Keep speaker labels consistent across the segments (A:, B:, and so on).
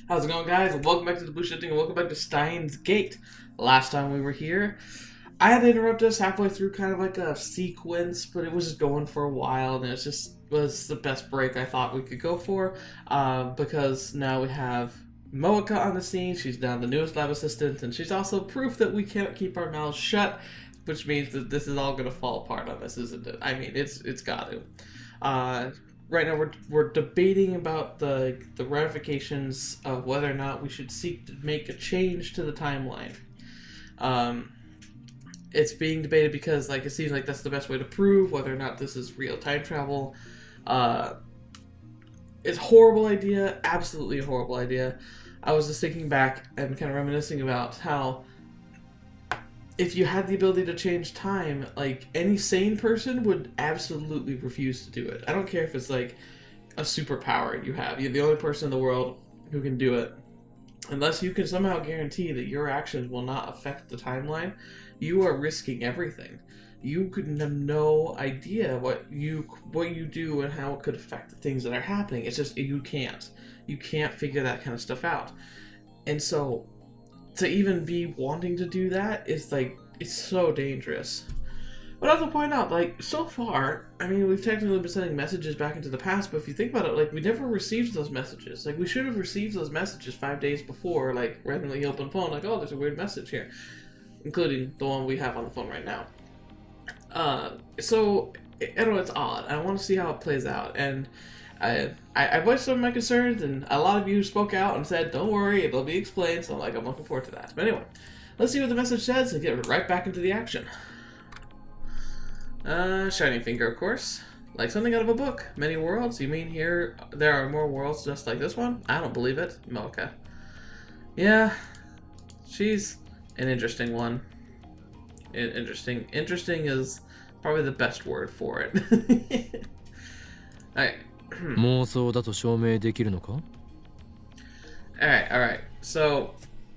A: How's it going, guys? Welcome back to TheBlueShifting and welcome back to Steins Gate. Last time we were here, I had to interrupt us halfway through kind of like a sequence, but it was just going for a while, and was the best break I thought we could go for, because now we have Moeka on the scene. She's now the newest lab assistant, and she's also proof that we can't keep our mouths shut, which means that this is all going to fall apart on us, isn't it? I mean, it's got to. Right now we're debating about the ramifications of whether or not we should seek to make a change to the timeline. It's being debated because it seems like that's the best way to prove whether or not this is real time travel. It's a horrible idea, absolutely a horrible idea. I was just thinking back and kind of reminiscing about how if you had the ability to change time, any sane person would absolutely refuse to do it. I don't care if it's a superpower you have. You're the only person in the world who can do it. Unless you can somehow guarantee that your actions will not affect the timeline, you are risking everything. You could have no idea what you do and how it could affect the things that are happening. It's just you can't. You can't figure that kind of stuff out. And so to even be wanting to do that is it's so dangerous. But I have to point out, so far, I mean, we've technically been sending messages back into the past, but if you think about it, we never received those messages. We should have received those messages 5 days before, randomly open phone, oh, there's a weird message here. Including the one we have on the phone right now. So, I don't know, it's odd. I want to see how it plays out, and I voiced some of my concerns, and a lot of you spoke out and said, don't worry, it'll be explained, so I'm looking forward to that. But anyway, let's see what the message says and get right back into the action. Shining finger, of course. Like something out of a book. Many worlds? You mean there are more worlds just like this one? I don't believe it. Mocha. Yeah, she's an interesting one. Interesting is probably the best word for it. Alright. Alright. So,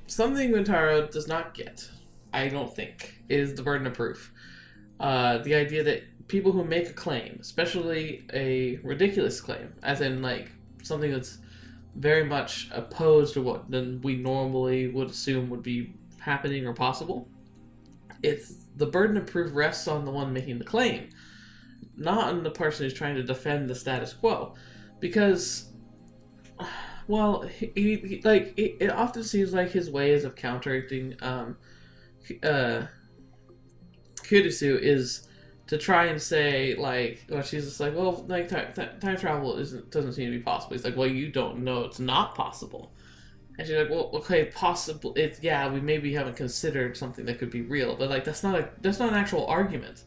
A: something Wintaro does not get, I don't think, is the burden of proof. The idea that people who make a claim, especially a ridiculous claim, as in something that's very much opposed to what then we normally would assume would be happening or possible, the burden of proof rests on the one making the claim, not on the person who's trying to defend the status quo, because, well, it often seems like his ways of counteracting Kurisu is to try and say she's just time travel doesn't seem to be possible. He's well, you don't know it's not possible. And she's well, okay, possible. We maybe haven't considered something that could be real, but that's not an actual argument.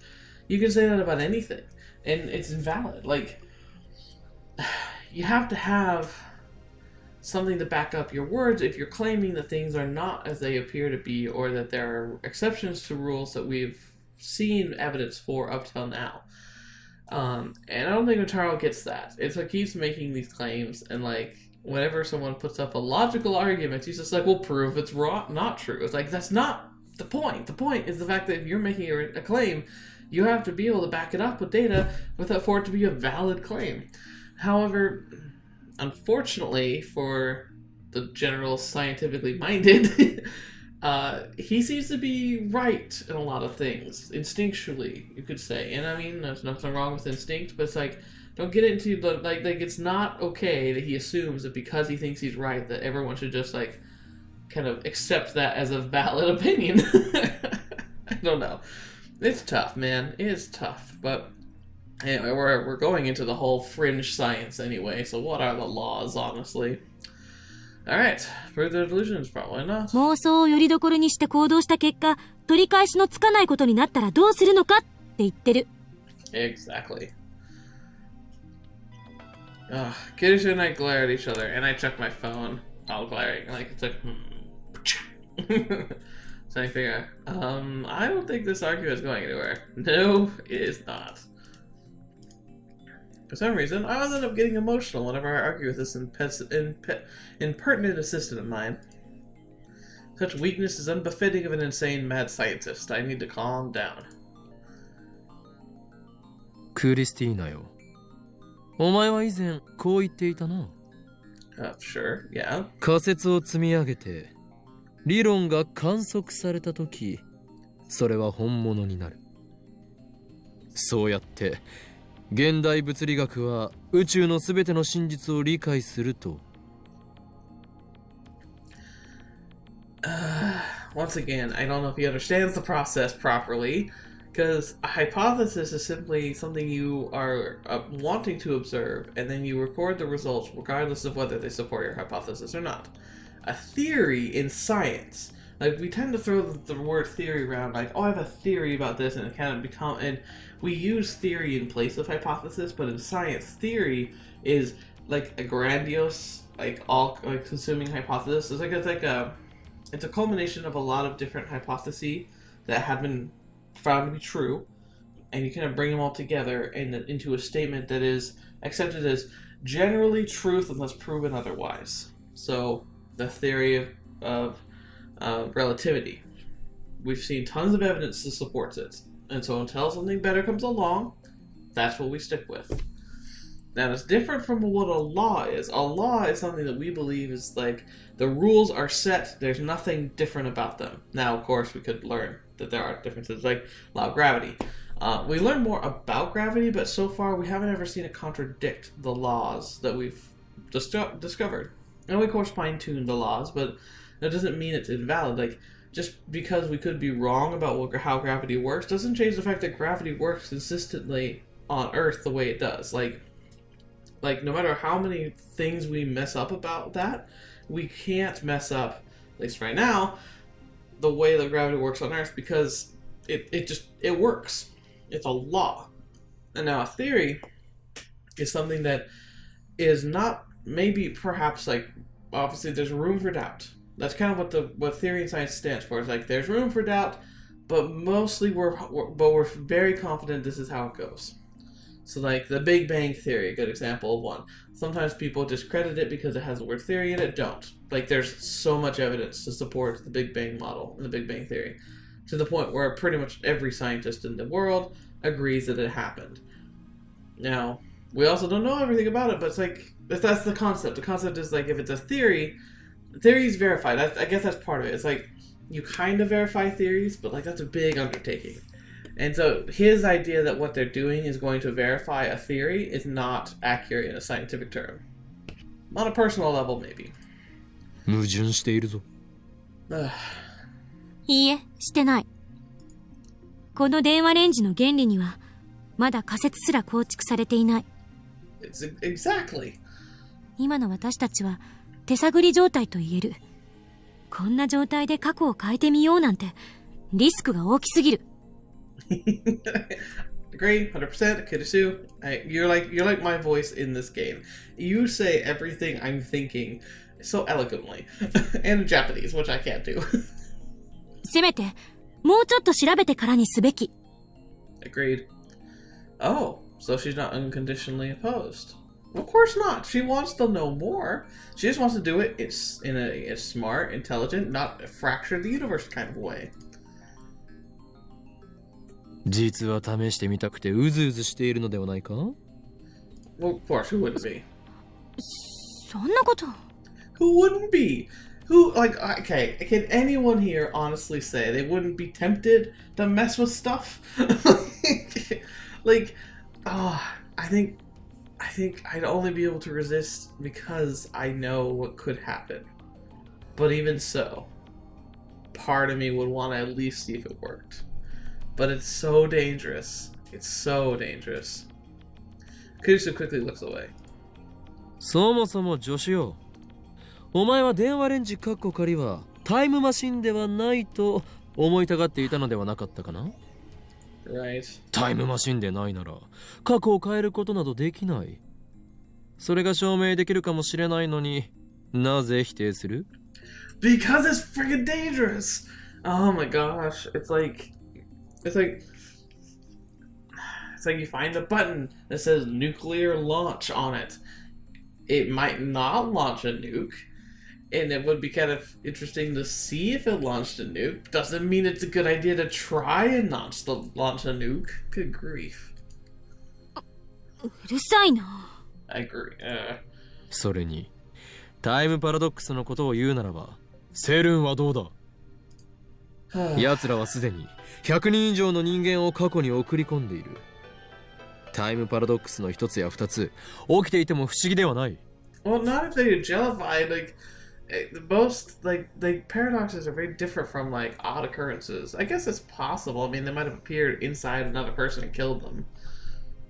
A: You can say that about anything, and it's invalid. You have to have something to back up your words if you're claiming that things are not as they appear to be, or that there are exceptions to rules that we've seen evidence for up till now. And I don't think Wintaro gets that. It's keeps making these claims, and whenever someone puts up a logical argument, he's just well, prove it's not true. It's that's not the point. The point is the fact that if you're making a claim, you have to be able to back it up with data for it to be a valid claim. However, unfortunately for the general scientifically minded, he seems to be right in a lot of things, instinctually, you could say. And I mean, there's nothing wrong with instinct, but it's don't get into the, it's not okay that he assumes that because he thinks he's right, that everyone should just, kind of accept that as a valid opinion. I don't know. It's tough, man. It is tough. But anyway, we're going into the whole fringe science anyway, so what are the laws, honestly? Alright, prove the delusions, probably not.
B: 妄想をよりどころにして行動した結果、取り返しのつかないことになったらどうするのかって言ってる。
A: Exactly. Kiddish and I glare at each other, and I check my phone while glaring. It's so I figure, I don't think this argument is going anywhere. No, it is not. For some reason, I always end up getting emotional whenever I argue with this impertinent assistant of mine. Such weakness is unbefitting of an insane mad scientist. I need to calm down.
C: クリスティーナよ。お前は以前こう言っていたな。
A: Sure, yeah.
C: 仮説を積み上げて理論が観測されたとき、それは本物になる。そうやって現代物理学は宇宙のすべての真実を理解すると。
A: Once again, I don't know if he understands the process properly, because a hypothesis is simply something you are wanting to observe, and then you record the results regardless of whether they support your hypothesis or not. A theory in science, like we tend to throw the word theory around, like, oh, I have a theory about this, and it kind of become, and we use theory in place of hypothesis, but in science, theory is like a grandiose, like all like consuming hypothesis. It's a culmination of a lot of different hypotheses that have been found to be true, and you kind of bring them all together into a statement that is accepted as generally truth unless proven otherwise. So the theory of relativity, we've seen tons of evidence that supports it, and so until something better comes along, that's what we stick with. Now, it's different from what a law is. A law is something that we believe is like the rules are set, there's nothing different about them. Now, of course, we could learn that there are differences, like law of gravity. We learn more about gravity, but so far we haven't ever seen it contradict the laws that we've discovered. And we, of course, fine-tune the laws, but that doesn't mean it's invalid. Like, just because we could be wrong about how gravity works doesn't change the fact that gravity works consistently on Earth the way it does. Like, no matter how many things we mess up about that, we can't mess up, at least right now, the way that gravity works on Earth, because it works. It's a law. And now a theory is something that is not, maybe perhaps, like, obviously there's room for doubt. That's kind of what theory in science stands for. It's like there's room for doubt, but mostly we're very confident this is how it goes. So, like, the Big Bang Theory, a good example of one. Sometimes people discredit it because it has the word theory in it. Don't. Like, there's so much evidence to support the Big Bang model and the Big Bang Theory, to the point where pretty much every scientist in the world agrees that it happened. Now, we also don't know everything about it, but it's like, that's the concept. The concept is, like, if it's a theory, the theory is verified. I guess that's part of it. It's like, you kind of verify theories, but, like, that's a big undertaking. And so his idea that what they're doing is going to verify a theory is not accurate in a scientific term. On a personal level, maybe.
C: 矛盾しているぞ。
B: いいえ、してない。この電話レンジの原理にはまだ仮説すら構築されていない。
A: Exactly.
B: 今の私たちは手探り状態と言える。こんな状態で過去を変えてみようなんてリスクが大きすぎる。
A: Agree, 100%. Kirisu, you're like my voice in this game. You say everything I'm thinking so eloquently, and in Japanese, which I can't do.
B: せめてもうちょっと調べてからにすべき。
A: Agreed. Oh, so she's not unconditionally opposed. Of course not. She wants to know more. She just wants to do it in a smart, intelligent, not fracture the universe kind of way.
C: 実は試してみたくてうずうずしているのではないか？
A: Well, of course, who wouldn't be?
B: そんなこと。
A: Who wouldn't be? Who, like, okay, can anyone here honestly say they wouldn't be tempted to mess with stuff? Like, I think I'd only be able to resist because I know what could happen. But even so, part of me would want to at least see if it worked. But it's so dangerous. It's so dangerous. Kurisu quickly looks away.
C: そもそも助手よ。お前は電話レンジカッコ仮はタイムマシンではないと思いたがっていたのではなかったかな？
A: Right.
C: タイムマシンでないなら過去を変えることなどできない。それが証明できるかもしれないのになぜ否定する？
A: Because it's freaking dangerous. Oh my gosh. It's like you find a button that says nuclear launch on it. It might not launch a nuke, and it would be kind of interesting to see if it launched a nuke. Doesn't mean it's a good idea to try and launch a nuke. Good grief.
B: うるさいな。
A: I agree.
C: それにタイムパラドックスのことを言うならば、セルンはどうだ？奴らはすでに100人以上の人間を過去に送り込んでいる。タイムパラドックスの一つや二つ起きていても不思議ではない。
A: Well, not if they jellified. Like most, like paradoxes are very different from like odd occurrences. I guess it's possible. I mean, they might have appeared inside another person and killed them,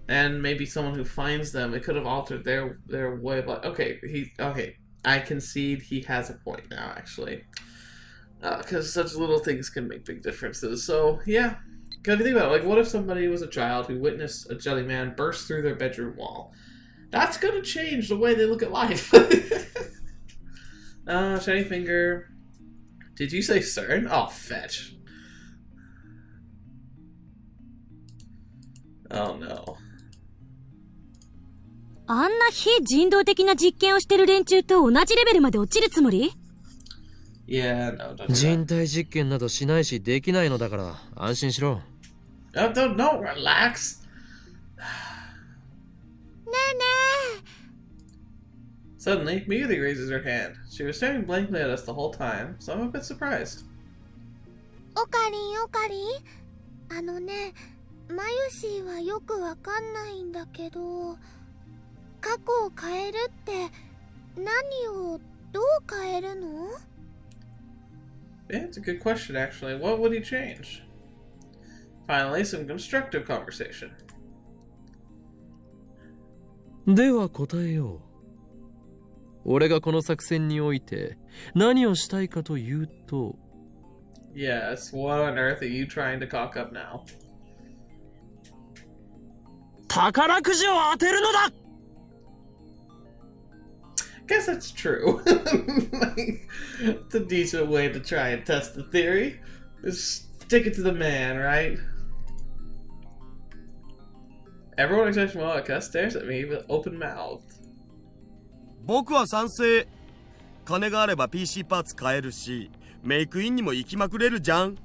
A: and maybe someone who finds them, it could have altered their way of like. Okay. I concede he has a point now, actually, because such little things can make big differences. So yeah. Because if you think about it, like, what if somebody was a child who witnessed a jelly man burst through their bedroom wall? That's going to change the way they look at life. Shiny Finger. Did you say CERN? Oh, fetch. Oh, no.
B: あんな非人道的な実験をしてる連中と同じレベルまで落ちるつもり？
A: Yeah, no, don't do that.
C: 人体実験などしないしできないのだから安心しろ。
A: No, relax. Suddenly, Miyuri raises her hand. She was staring blankly at us the whole time, so I'm a bit surprised.
D: オカリン。あのね、マユシーはよくわかんないんだけど、過去を変えるって何をどう変えるの？
A: Yeah, it's a good question, actually. What would he change? Finally, some constructive conversation.
C: では答えよう。俺がこの作戦において何をしたいかというと。
A: Yes, what on earth are you trying to cock up now?
C: 宝くじを当てるのだ!
A: Guess that's true. Like, it's a decent way to try and test the theory. Just stick it to the man, right? Everyone except Moeka stares at me with open mouth.
E: 僕は賛成。金があれば PC パーツ買えるし、メイクインにも行きまくれるじゃん。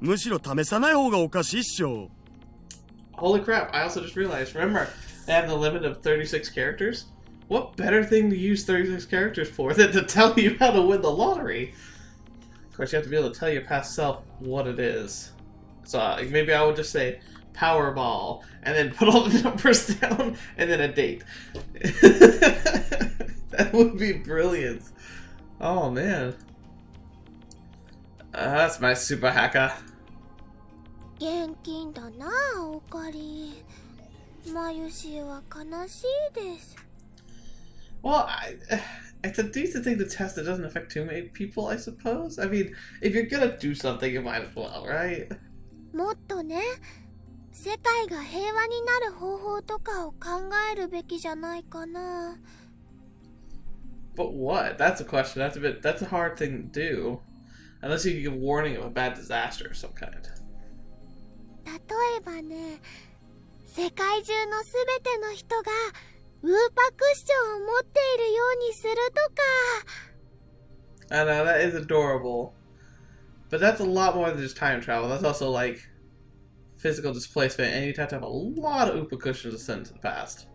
E: むしろ試さない方がおかしいっしょ。
A: Holy crap, I also just realized, remember, they have the limit of 36 characters? What better thing to use 36 characters for than to tell you how to win the lottery? Of course, you have to be able to tell your past self what it is. So maybe I would just say Powerball, and then put all the numbers down, and then a date. That would be brilliant. Oh, man. That's my super hacker.
D: 現金だな、オカリン。マユシーは悲しいです。
A: Well, it's a decent thing to test that doesn't affect too many people, I suppose. I mean, if you're gonna do something, you might as well, right?
D: もっとね、世界が平和になる方法とかを考えるべきじゃないかな。
A: But what? That's a question. That's a hard thing to do. Unless you give warning of a bad disaster of some kind.
D: 例えばね、世界中のすべての人がウーパクッションを持っているようにするとか。
A: I know, that is adorable. But that's a lot more than just time travel. That's also like physical displacement, and you'd have to have a lot of Oopa cushions to send to the past.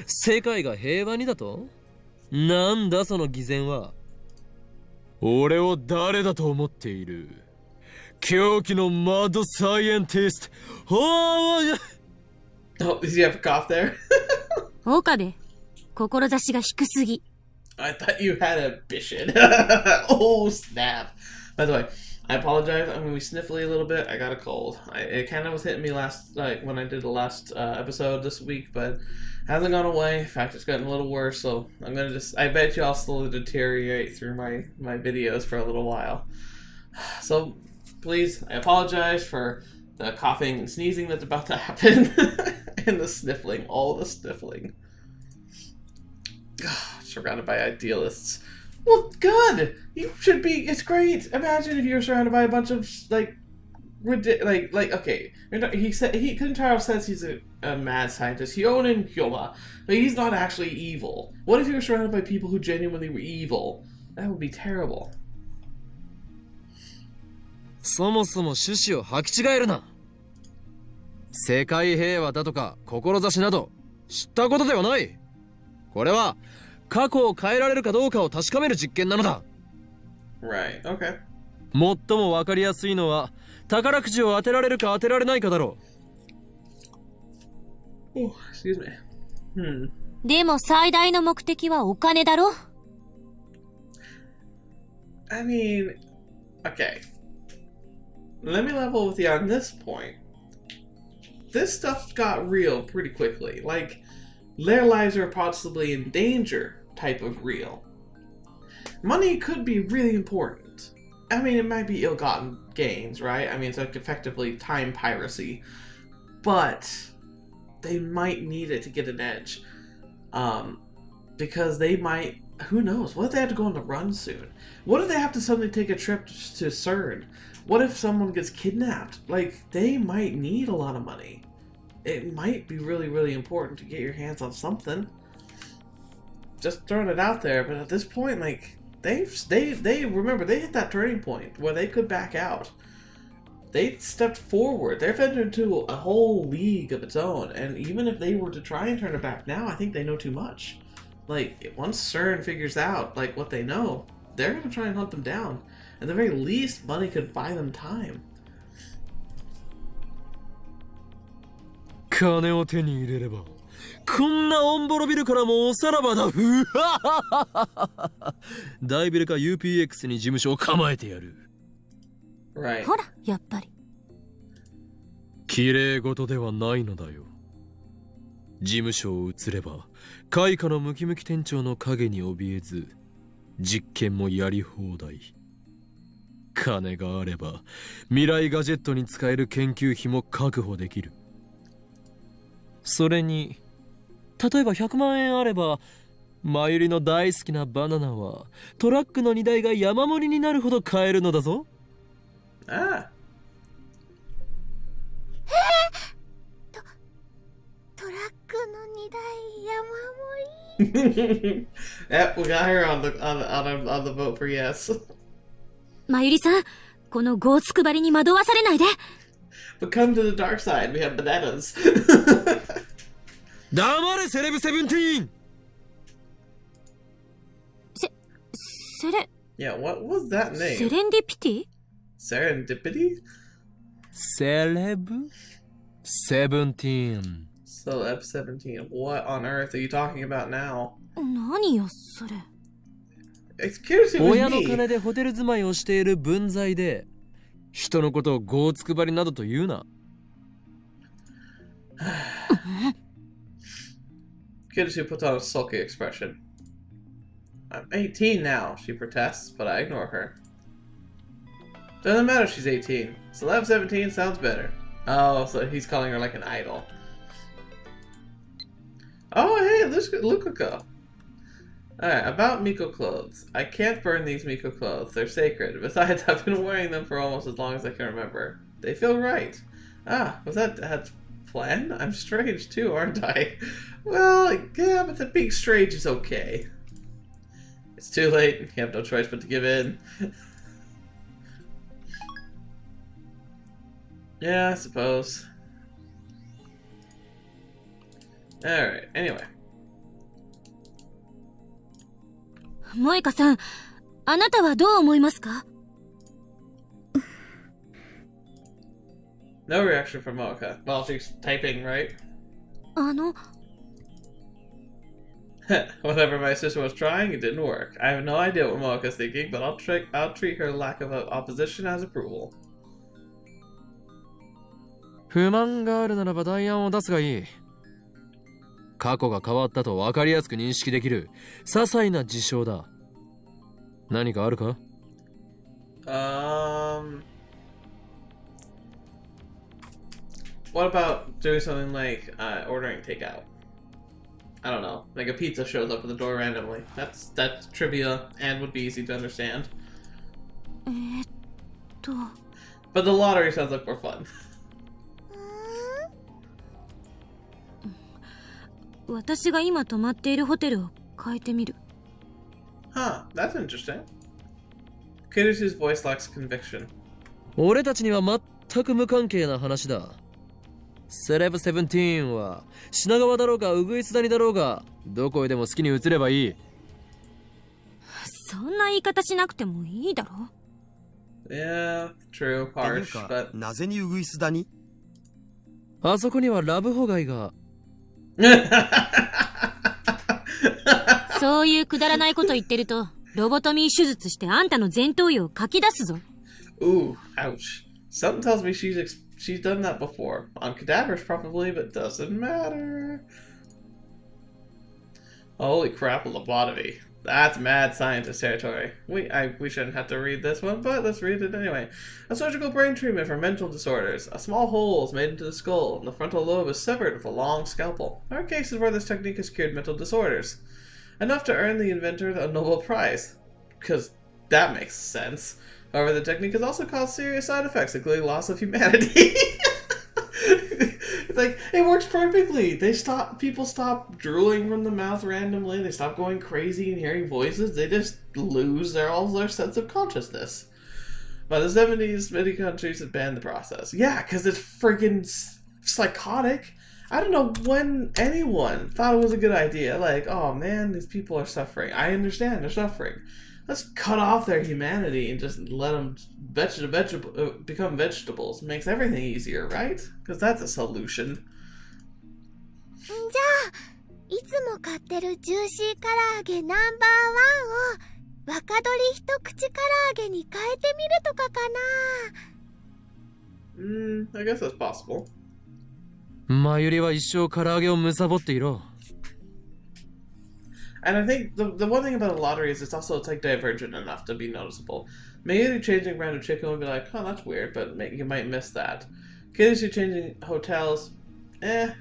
C: 世界が平和にだと？なんだその偽善は。俺を誰だと思っている？狂気のマッドサイエンティスト。
A: Oh, did you have a cough there?
B: 岡部、志が低すぎ。
A: I thought you had ambition. Oh, snap. By the way, I apologize. I'm going to be sniffly a little bit. I got a cold. It kind of was hitting me when I did the last episode this week, but hasn't gone away. In fact, it's gotten a little worse, so I'm going to I bet you I'll slowly deteriorate through my videos for a little while. So, please, I apologize for the coughing and sneezing that's about to happen. And the sniffling, all the sniffling. Surrounded by idealists. Well, good. You should be. It's great. Imagine if you were surrounded by a bunch of okay. Kentaro says he's a mad scientist. Hyonin Hyoma, but he's not actually evil. What if you were surrounded by people who genuinely were evil? That would be terrible.
C: そもそも趣旨を履き違えるな。世界平和だとか志など知ったことではない。これは過去を変えられるかどうかを確かめる実験なのだ。
A: Right, okay.
C: 最も分かりやすいのは宝くじを当てられるか当てられないかだろう。
A: Oh, excuse me.
B: でも最大の目的はお金だろ。
A: I mean, okay. Let me level with you on this point. This stuff got real pretty quickly. Like, their lives are possibly in danger type of real. Money could be really important. I mean, it might be ill-gotten gains, right? I mean, it's like effectively time piracy. But they might need it to get an edge. Because they might... Who knows? What if they have to go on the run soon? What if they have to suddenly take a trip to CERN? What if someone gets kidnapped? Like, they might need a lot of money. It might be really, really important to get your hands on something. Just throwing it out there, but at this point, like, they remember, they hit that turning point where they could back out. They stepped forward. They've entered into a whole league of its own, and even if they were to try and turn it back now, I think they know too much. Like, once CERN figures out, like, what they know, they're going to try and hunt them down. At the very least, money could buy them time.
C: 金を手に入れればこんなオンボロビルからもおさらばだ。ふはははは。大ビルか UPX に事務所を構えてやる。
A: Right.
B: ほら、やっぱり。
C: 綺麗事ではないのだよ。事務所を移れば開花のムキムキ店長の影に怯えず実験もやり放題。金があれば未来ガジェットに使える研究費も確保できる。それに例えば100万円あればマユリの大好きなバナナはトラックの荷台が山盛りになるほど買えるのだぞ。
A: Ah.
D: トラックの荷台山盛り。
A: Yep, we got her on the vote for yes.
B: まゆりさん、このゴーツくばりに惑わされないで。
A: But come to the dark side, we have bananas.
C: 黙れセレブセブンティーン。
B: セレ
A: Yeah, what was that
B: セ
A: name?
B: レンディピティ
A: Serendipity?
C: セレブセブンティーン。
A: Celeb 17. What on earth are you talking about now?
B: 何よそれ。
A: Excuse me,
C: 親の
A: me.
C: 金でホテル住まいをしている分際で人のことをゴーツくばりなどと言うな。
A: Kidsu puts on a sulky expression. I'm 18 now, she protests, but I ignore her. Doesn't matter if she's 18. Celeb 17 sounds better. Oh, so he's calling her like an idol. Oh, hey, Lukaku. Alright, about Miko clothes. I can't burn these Miko clothes. They're sacred. Besides, I've been wearing them for almost as long as I can remember. They feel right. Ah, was that Dad's plan? I'm strange too, aren't I? Well, yeah, but the being strange is okay. It's too late. You have no choice but to give in. Yeah, I suppose. Alright, anyway.
B: 萌香さん、あなたはどう思いますか？
A: No reaction from Mocha. Well, she's typing, right?
B: の
A: Whatever my sister was trying, it didn't work. I have no idea what Mocha's thinking, but I'll treat her lack of opposition as approval.
C: 不満があるならば代案を出すがいい。過去が変わったと分かりやすく認識できる些細な事象だ。何かあるか？
A: What about doing something like ordering takeout? I don't know. Like a pizza shows up at the door randomly. That's trivia and would be easy to understand. But the lottery sounds like more fun.
B: 私が今泊まっているホテルを変えてみる。
A: Huh, that's interesting. Kirusu's voice lacks conviction.
C: 俺たちには全く無関係な話だ。セレブ17は品川だろうがウグイス谷だろうがどこへでも好きに移ればいい。
B: そんな言い方しなくてもいいだろ。
A: Yeah, true,
E: っていう
A: harsh,
E: か
A: but
E: なぜにウグイスダに？
C: あそこにはラブホ街が。
B: そういうくだらないこと言ってると、ロボトミー手術してあんたの前頭葉をかき出すぞ。
A: Ooh, ouch. Something tells me she's done that before. On cadavers probably, but doesn't matter. Holy crap, a lobotomy. That's mad scientist territory. We shouldn't have to read this one, but let's read it anyway. A surgical brain treatment for mental disorders. A small hole is made into the skull, and the frontal lobe is severed with a long scalpel. There are cases where this technique has cured mental disorders. Enough to earn the inventor a Nobel Prize. Because that makes sense. However, the technique has also caused serious side effects, including loss of humanity. It's like, it works perfectly. People stop drooling from the mouth randomly. They stop going crazy and hearing voices. They just lose all their sense of consciousness. By the 70s, many countries had banned the process. Yeah, because it's freaking psychotic. I don't know when anyone thought it was a good idea. Like, oh man, these people are suffering. I understand they're suffering. Let's cut off their humanity and just let them become vegetables. It makes everything easier, right? Because that's a solution.
D: じゃあいつも買ってるジューシー唐揚げナンバーワンを若鶏一口唐揚げに変えてみるとかかな。
A: I guess that's possible.
C: マユリは一生唐揚げを貪っていろ。
A: And I think the one thing about a lottery is it's like divergent enough to be noticeable. Maybe changing brand of chicken would be like, oh, that's weird, but you might miss that. Kids who changing hotels, kind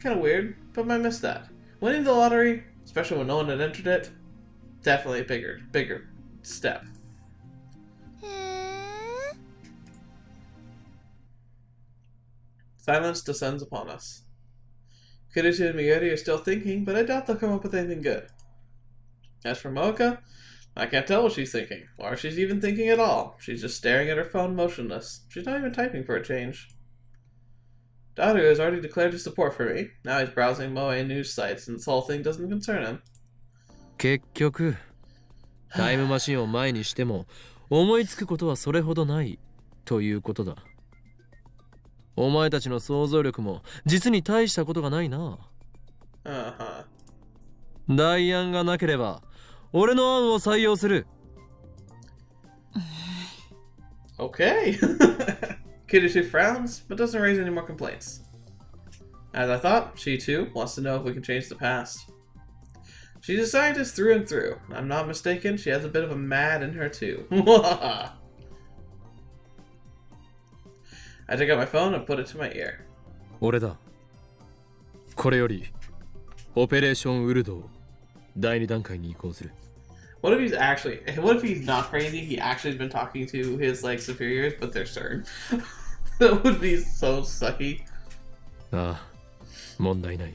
A: of weird, but might miss that. Winning the lottery, especially when no one had entered it, definitely a bigger step.
D: へえ。
A: Silence descends upon us. Kiritsu and Miyori are still thinking, but I doubt they'll come up with anything good. As for Moeka, I can't tell what she's thinking, or if she's even thinking at all. She's just staring at her phone motionless. She's not even typing for a change. Daru has already declared his support for me. Now he's browsing Moe news sites, and this whole thing doesn't concern him.
C: 結局、タイムマシンを前にしても思いつくことはそれほどないということだ。お前たちの想像力も実に大したことがないな。代案がなければ俺の案を採用する。
A: Okay. Kiritsu frowns, but doesn't raise any more complaints. As I thought, she too wants to know if we can change the past. She's a scientist through and through. I'm not mistaken, she has a bit of a mad in her too. I took out my phone and put it to my ear.
C: 俺だ。これよりオペレーションウルド第2段階に移行する。
A: What if he's not crazy? He actually has been talking to his superiors, but they're CERN. That would be so sucky.
C: ああ、問題ない。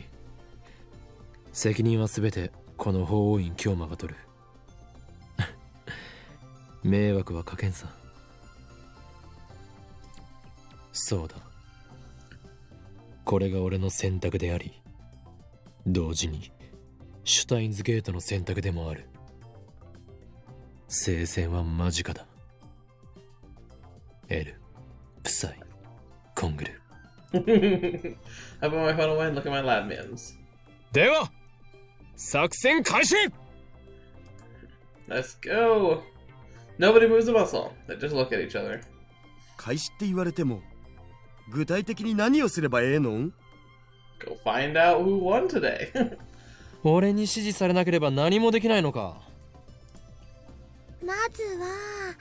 C: 責任はすべてこの法王院京馬が取る。迷惑はかけんさ。そうだ。これが俺の選択であり、同時にシュタインズゲートの選択でもある。聖戦は間近だ。エル、プサイ、コングル。
A: I put my phone away and look at my lab mins.
C: では、作戦開始!
A: Let's go. Nobody moves a muscle. They just look at each other.
E: 開始って言われても、具体的に何をすればええのん？
A: Go find out who won today.
C: 俺に指示されなければ何もできないのか。
D: まずは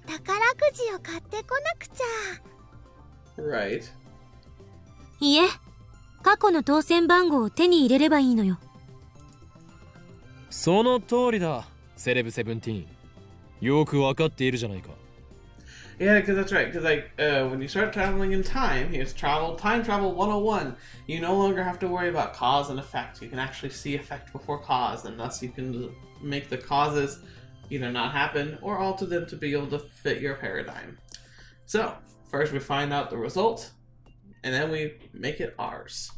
D: 宝くじを買ってこなくちゃ。
A: Right.
B: いえ、過去の当選番号を手に入れればいいのよ。
C: その通りだ、セレブ17。よくわかっているじゃないか。
A: Yeah, because that's right. Because when you start traveling in time, here's time travel 101. You no longer have to worry about cause and effect. You can actually see effect before cause, and thus you can make the causes either not happen or alter them to be able to fit your paradigm. So first we find out the result, and then we make it ours.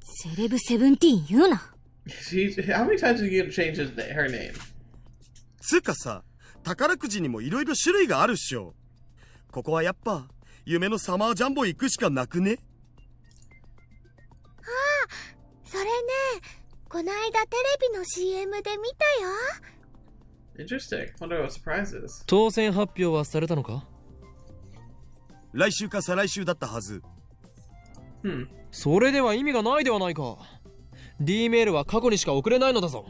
B: セレブ17言うな。
A: How many times did you get to change her name?
E: つうかさ、宝くじにもいろいろ種類があるっしょ。ここはやっぱ夢のサマージャンボ行くしかなくね？
D: それね、こないだテレビの CM で見たよ。
A: Interesting. Wonder what surprises.
C: 当選発表はされたのか？
E: 来週か再来週だったはず。
C: それでは意味がないではないか。D メールは過去にしか送れないのだぞ。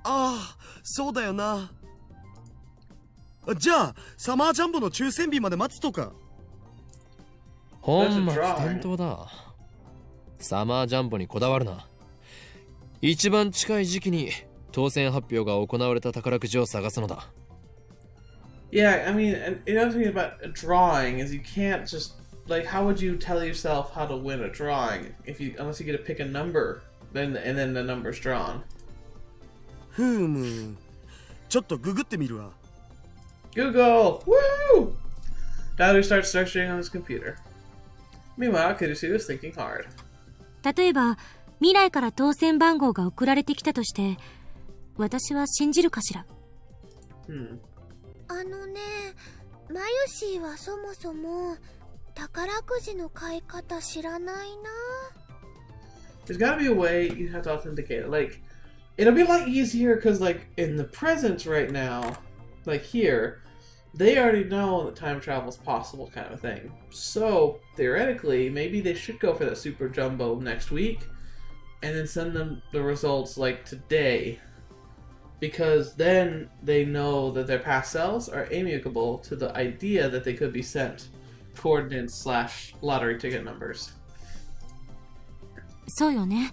E: ああ、そうだよな。じゃあサマージャンボの抽選日まで待つとか。
C: 本末転倒だ。サマージャンボにこだわるな。一番近い時期に当選発表が行われた宝くじを探すのだ。
A: Yeah, I mean, another thing about a drawing is you can't just like, how would you tell yourself how to win a drawing unless you get to pick a number, and then the number's drawn.
E: ふむ、ちょっとググってみるわ。
A: Google! Woo! Dowdy starts searching on his computer. Meanwhile, Kidosu is thinking hard.
B: 例えば未来から当選番号が送られてきたとして、私は信じるかしら。
D: あのね、マユシーはそもそも宝くじの買い方知らないな。
A: There's gotta be a way you have to authenticate it. Like, it'll be a lot easier because, like, in the present right now, like here, they already know that time travel is possible, kind of thing. So, theoretically, maybe they should go for that super jumbo next week and then send them the results, like, today. Because then they know that their past selves are amiable to the idea that they could be sent coordinates/lottery ticket numbers.
B: そうよね。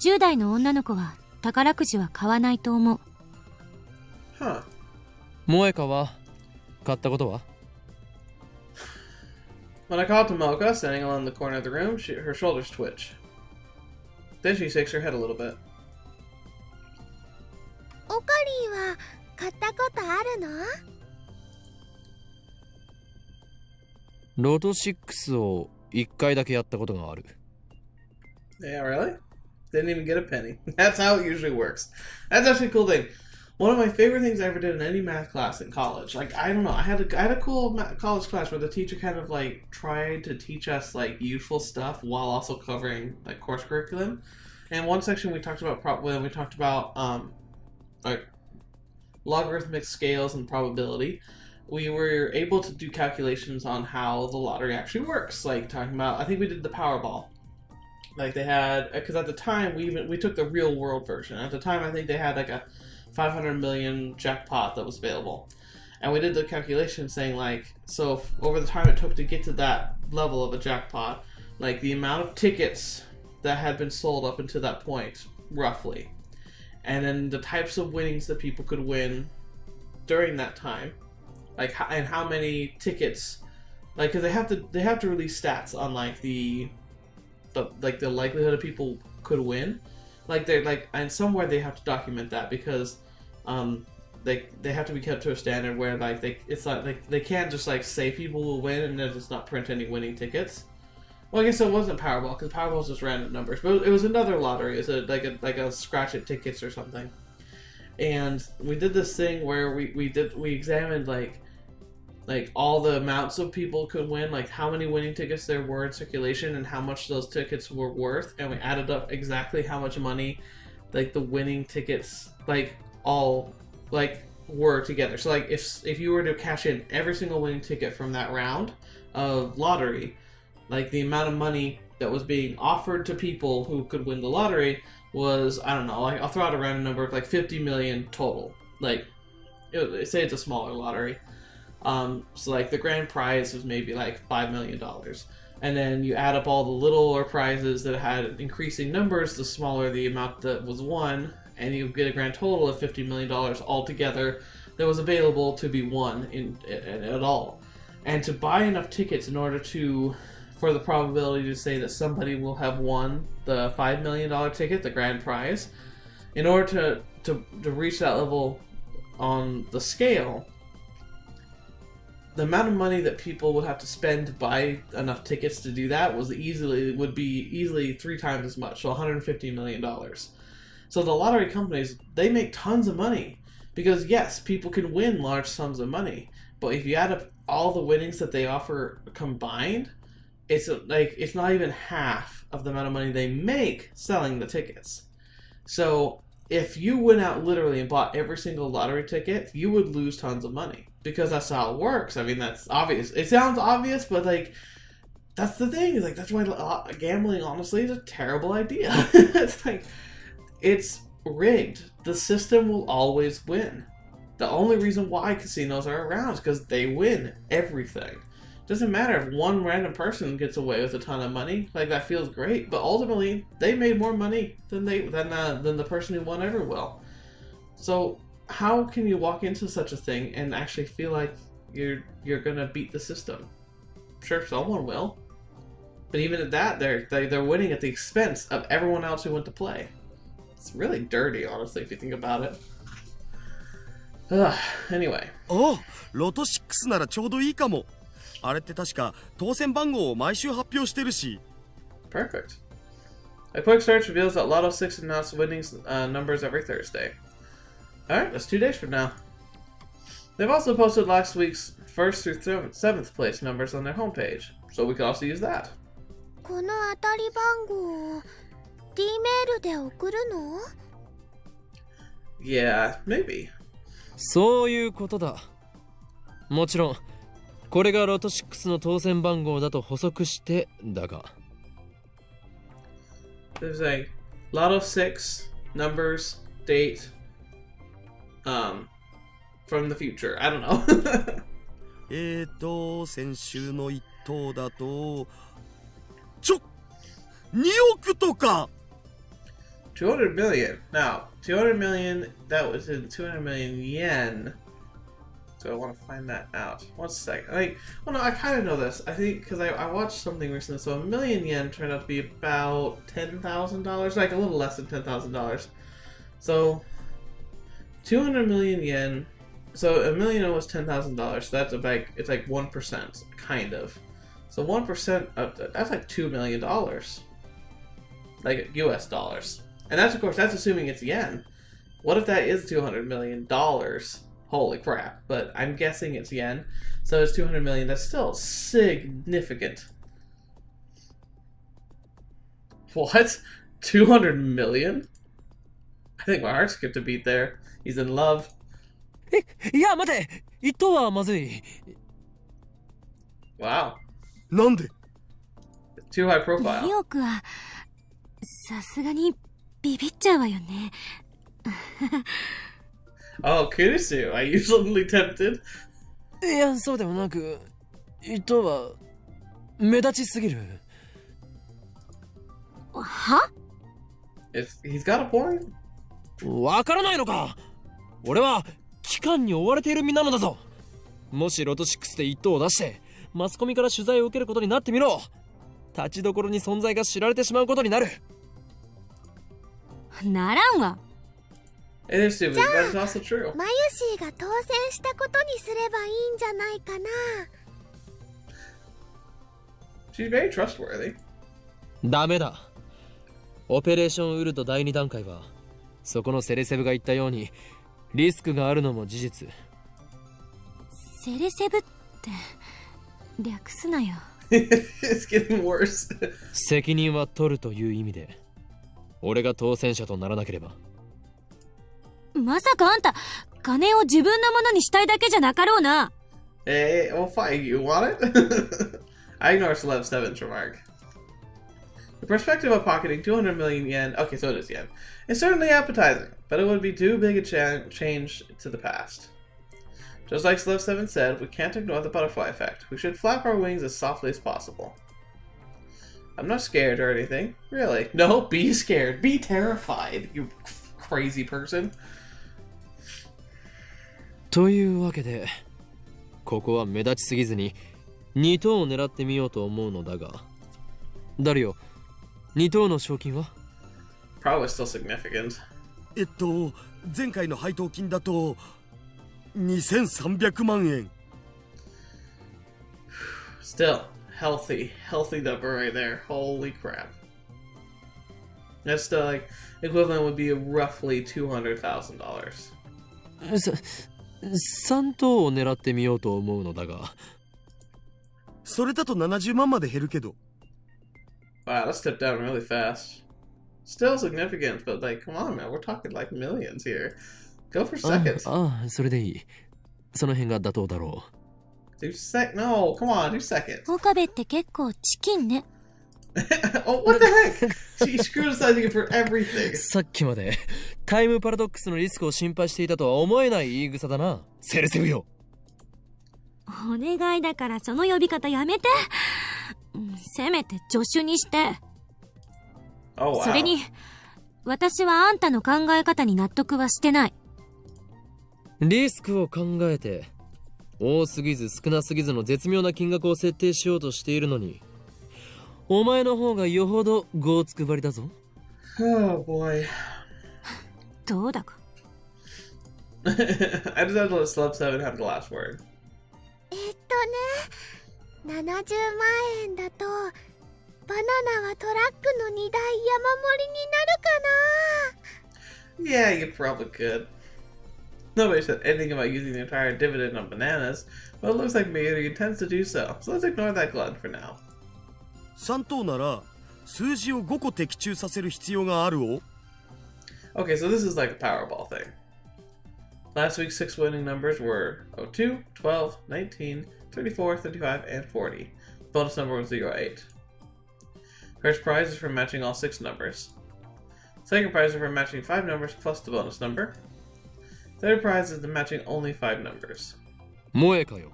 B: 10代の女の子は宝くじは買わないと思う。
A: Huh.
C: 萌香は買ったことは？
A: When I call to Mocha, standing along the corner of the room, her shoulders twitch. Then she shakes her head a little bit.
D: オカリーは買ったことあるの？
C: ロト6を1回だけやったことがある。
A: Yeah, really? Didn't even get a penny. That's how it usually works. That's actually a cool thing. One of my favorite things I ever did in any math class in college. Like, I don't know, I had a cool college class where the teacher kind of like tried to teach us like useful stuff while also covering like course curriculum. And one section we talked about like logarithmic scales and probability. We were able to do calculations on how the lottery actually works. Like talking about, I think we did the Powerball. Like they had, because at the time we took the real world version. At the time, I think they had like a 500 million jackpot that was available, and we did the calculation saying like, so over the time it took to get to that level of a jackpot, like the amount of tickets that had been sold up until that point, roughly, and then the types of winnings that people could win during that time, like and how many tickets, like because they have to release stats on like the likelihood of people could win, like they're like, and somewhere they have to document that because they have to be kept to a standard where like it's not like they can't just like say people will win and then just not print any winning tickets. Well, I guess it wasn't Powerball because Powerball is just random numbers, but it was another lottery. It's like a scratch at tickets or something. And we did this thing where we examined like all the amounts of people could win, like how many winning tickets there were in circulation and how much those tickets were worth, and we added up exactly how much money like the winning tickets like all like were together. So like if you were to cash in every single winning ticket from that round of lottery, like the amount of money that was being offered to people who could win the lottery was, I don't know, like I'll throw out a random number of like 50 million total. Like say it's a smaller lottery. So like the grand prize was maybe like $5 million. And then you add up all the littler prizes that had increasing numbers, the smaller the amount that was won, and you get a grand total of $50 million altogether that was available to be won at all. And to buy enough tickets in order for the probability to say that somebody will have won the $5 million ticket, the grand prize, in order to reach that level on the scale, the amount of money that people would have to spend to buy enough tickets to do that would be easily 3 times as much, so $150 million. So the lottery companies, they make tons of money because yes, people can win large sums of money, but if you add up all the winnings that they offer combined, it's not even half of the amount of money they make selling the tickets. So if you went out literally and bought every single lottery ticket, you would lose tons of money because that's how it works. I mean, that's obvious. It sounds obvious, but like that's the thing. Like that's why gambling honestly is a terrible idea. It's like it's rigged. The system will always win. The only reason why casinos are around is because they win everything. Doesn't matter if one random person gets away with a ton of money, like that feels great, but ultimately they made more money than the person who won ever will. So how can you walk into such a thing and actually feel like you're gonna beat the system? Sure, someone will, but even at that, they're winning at the expense of everyone else who went to play. It's really dirty, honestly, if you think about it. Anyway.
E: お、ロト6ならちょうどいいかも。あれって確か当選番号を毎週発表してるし。
A: Perfect. A quick search reveals that Lotto 6 announced winning numbers every Thursday. Alright, that's 2 days from now. They've also posted last week's 1st through 7th place numbers on their homepage, so we could also use that.
D: この当たり番号を D メールで送るの？
A: Yeah, maybe.
C: そういうことだ。もちろんこれがロト6の当選番号だと補足してだが。
A: They're saying Lotto 6 numbers, date, from the future. I don't know.
E: 先週の一等だと2億とか。
A: 200 million. Now, 200 million, that was in 200 million yen. So I want to find that out. 1 second. Well, no, I kind of know this. I think because I watched something recently. So 1 million yen turned out to be about $10,000, like a little less than $10,000. So 200 million yen. So 1 million was $10,000. So that's it's like 1%, kind of. So 1% that's like $2 million, like US dollars. And that's, of course, that's assuming it's yen. What if that is $200 million? Holy crap. But I'm guessing it's yen. So it's 200 million. That's still significant. What? 200 million? I think my heart skipped a beat there. He's in love.
C: いや、待て！一等はまずい。
A: Wow.
E: なんで？
A: Too high profile.
B: 2億はさすがにビビっちゃうわよね。
A: Oh, Kurisu, are you suddenly tempted?
C: いや、そうでもなく、一等は目立ちすぎる。
B: は？
A: He's got a point.
C: わからないのか。俺は期間に追われている身なのだぞ。もしロト6で一等を出してマスコミから取材を受けることになってみろ。立ちどころに存在が知られてしまうことになる。
B: ならんわ。
A: It is stupid, but it's also true.
D: マユシーが当選したことにすればいいんじゃないかな。
A: She's very trustworthy.
C: ダメだ。オペレーションウルト第2段階はそこのセレセブが言ったようにリスクがあるのも事実。
B: セレセブって略すなよ。
A: It's getting worse.
C: 責任は取るという意味で俺が当選者とならなければ。
B: まさかあんた金を自分のものにしたいだけじゃなかろうな。
A: Hey, well, fine. You want it? I ignore Celeb 7's remark. The perspective of pocketing 200 million yen, okay, so it is yen, is certainly appetizing, but it would be too big a change to the past. Just like Celeb 7 said, we can't ignore the butterfly effect. We should flap our wings as softly as possible. I'm not scared or anything. Really. No, be scared. Be terrified, you crazy person.
C: というわけでここは目立ちすぎずに2等を狙ってみようと思うのだが、ダリオ、2等の賞金は？
A: Probably still significant.
E: 前回の配当金だと2300万円。
A: Still, healthy number right there. Holy crap. That's still like, equivalent would be roughly $200,000.
C: 3等を狙ってみようと思うのだが。
E: それだと70万まで減るけど。
A: Wow, that stepped down really fast. Still significant, but like, come on, man, we're talking like millions here. Go for seconds.
C: ああ、それでいい。その辺が妥当だろ
A: う。No, come on, do seconds.
B: 岡部って結構チキンね。
A: Oh, what the heck? She's criticizing it for everything.
C: さっきまでタイムパラドックスのリスクを心配していたとは思えない言い草だな、セルセブよ。
B: お願いだからその呼び方やめて。せめて助手にして。
A: Oh, wow.
B: それに、私はあんたの考え方に納得はしてない。
C: リスクを考えて、多すぎず少なすぎずの絶妙な金額を設定しようとしているのに、お前の方がよほどごつくばりだぞ。
A: Oh boy.
B: どうだか。
A: I just had to let Slub 7 have the last word.
D: 70万円だとバナナはトラックの荷台山盛りになるかな。
A: Yeah, you probably could. Nobody said anything about using the entire dividend on bananas, but it looks like Mayuri intends to do so, so let's ignore that glutton for now.
E: 3等なら数字を5個的中させる必要があるを。
A: Okay, so this is like a Powerball thing. Last week's 6 winning numbers were 02, 12, 19, 34, 35, and 40. Bonus number was 08. First prize is for matching all 6 numbers. Second prize is for matching 5 numbers plus the bonus number. Third prize is the matching only 5 numbers.
C: 萌えかよ。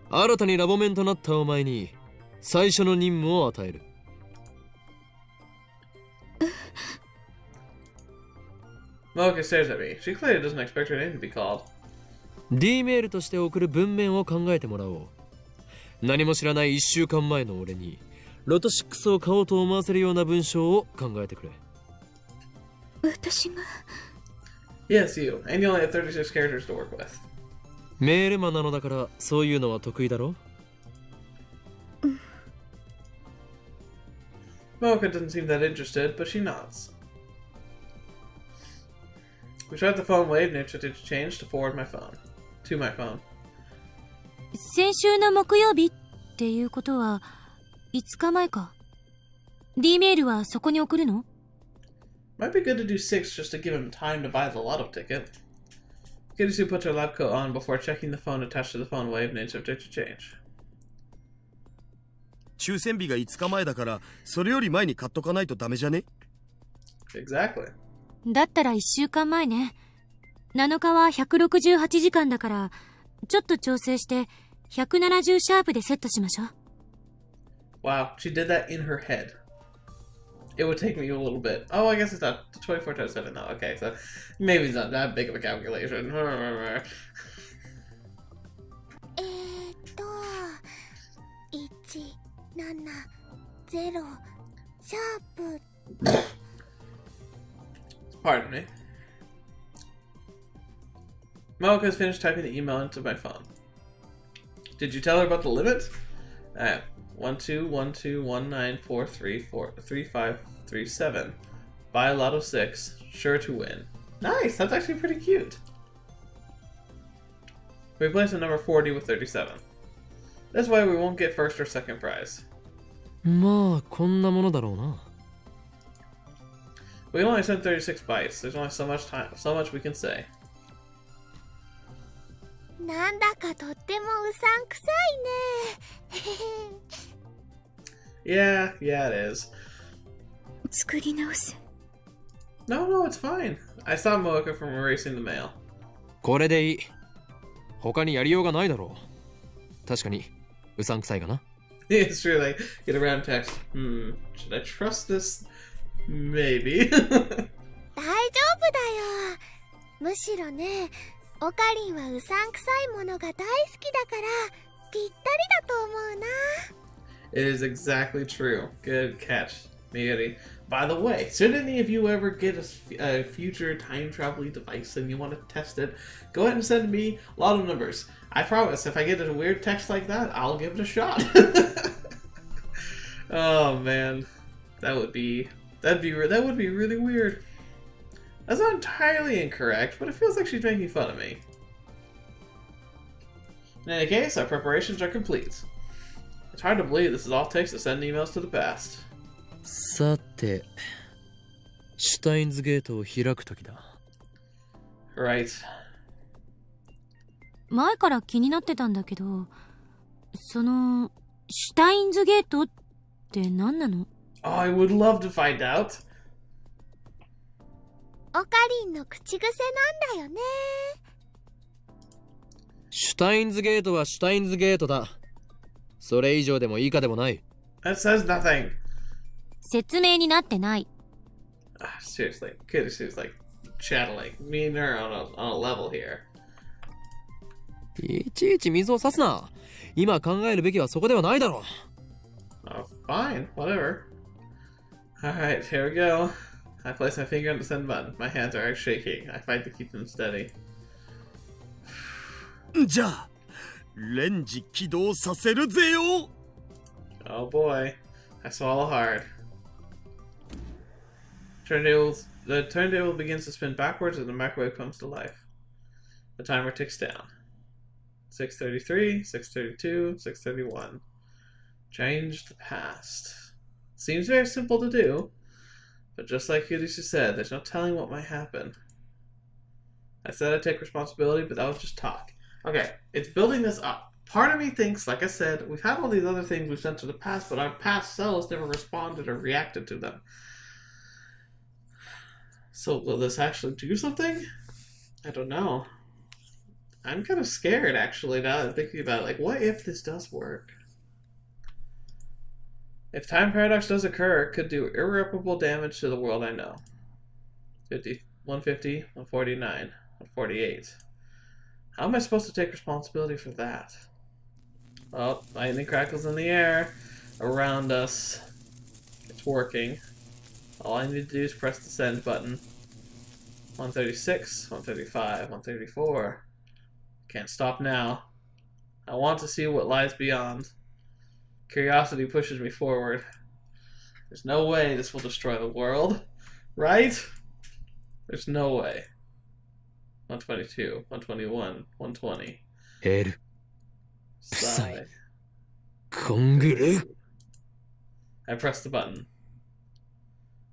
C: 新たにラボメンとなったお前に最初の任務を与える。
A: Mocha stares at me. She clearly doesn't expect her name to be called.
C: D メールとして送る文面を考えてもらおう。何も知らない1週間前の俺にロト6を買おうと思わせるような文章を考えてくれ。
B: 私が。
A: Yes, you. And you only have 36 characters to work with.
C: メールマンなのだからそういうのは得意だろ。
A: Mocha doesn't seem that interested, but she nods. We tried the phone wave and it changed to forward my phone. To my phone.
B: 先週の木曜日っていうことは5日前か。D メールはそこに送るの？
A: Might be good to do 6 just to give him time to buy the lotto ticket. Kirisu puts her lab coat on before checking the phone attached to the phone wave and its subject to change.
E: 抽選日が5日前だからそれより前に買っとかないとダメじゃね？
A: Exactly.
B: だったら1週間前ね。7日は168時間だから、ちょっと調整して170シャープでセットしましょう。
A: Wow, she did that in her head. It would take me a little bit. Oh, I guess it's not 24 times 7 now. Okay, so maybe it's not that big of a calculation.
D: 170シャープ。
A: Pardon me. Mocha has finished typing the email into my phone. Did you tell her about the limit? 121219433537. Buy a lot of 6, sure to win. Nice, that's actually pretty cute. Replace the number 40 with 37. That's why we won't get first or second prize.
C: まあこんなものだろうな。
A: We only sent 36 bytes. There's only so much time, so much we can say.
D: なんだかとってもうさんくさいね。
A: Yeah, it is.
B: 作り直す。
A: No, it's fine. I stopped Mocha from erasing the mail.
C: これでいい。他にやりようがないだろう。確かにうさんくさいがな。
A: It's true, like, get around text. Should I trust this? Maybe.
D: 大丈夫だよ。むしろね、オカリンはうさんくさいものが大好きだからぴったりだと思うな。
A: It is exactly true. Good catch, Miyuri. by the way, should any of you ever get a future time traveling device and you want to test it, go ahead and send me a lot of numbers. I promise, if I get a weird text like that, I'll give it a shot. Oh man, that would be really weird. That's not entirely incorrect, but it feels like she's making fun of me. In any case, our preparations are complete. It's hard to believe this is all it takes to send emails to the past.
C: さて、シュタインズゲートを開くときだ。
A: Right.
B: 前から気になってたんだけど、そのシュタインズゲートって何なの？
A: Oh, I would love to find out.
D: オカリンの口癖なんだよね。
C: シュタインズゲートはシュタインズゲートだ。それ以上でも以下でもない。
A: That says nothing.
B: 説明になってない。
A: Seriously, kid is like channeling me and her on a level here.
C: いちいち水を差すな。今考えるべきはそこではないだろう。
A: Oh, fine, whatever. Alright, here we go. I place my finger on the send button. My hands are shaking. I fight to keep them steady.
E: じゃあ、レンジ起動させるぜよ。
A: Oh boy, I swallow hard. The turntable begins to spin backwards and the microwave comes to life. The timer ticks down. 6:33, 6:32, 6:31. Change the past. Seems very simple to do, but just like Yudisu said, there's no telling what might happen. I said I'd take responsibility, but that was just talk. Okay, it's building this up. Part of me thinks, like I said, we've had all these other things we've sent to the past, but our past selves never responded or reacted to them. So will this actually do something? I don't know. I'm kind of scared, actually, now that I'm thinking about it. Like, what if this does work? If time paradox does occur, it could do irreparable damage to the world I know. 150, 149, 148. How am I supposed to take responsibility for that? Well, lightning crackles in the air around us. It's working. All I need to do is press the send button. 136, 135, 134. Can't stop now. I want to see what lies beyond. Curiosity pushes me forward. There's no way this will destroy the world, right? There's no way. 122, 121, 120.
C: L.
A: Sigh.
C: Konguru.
A: I press the button.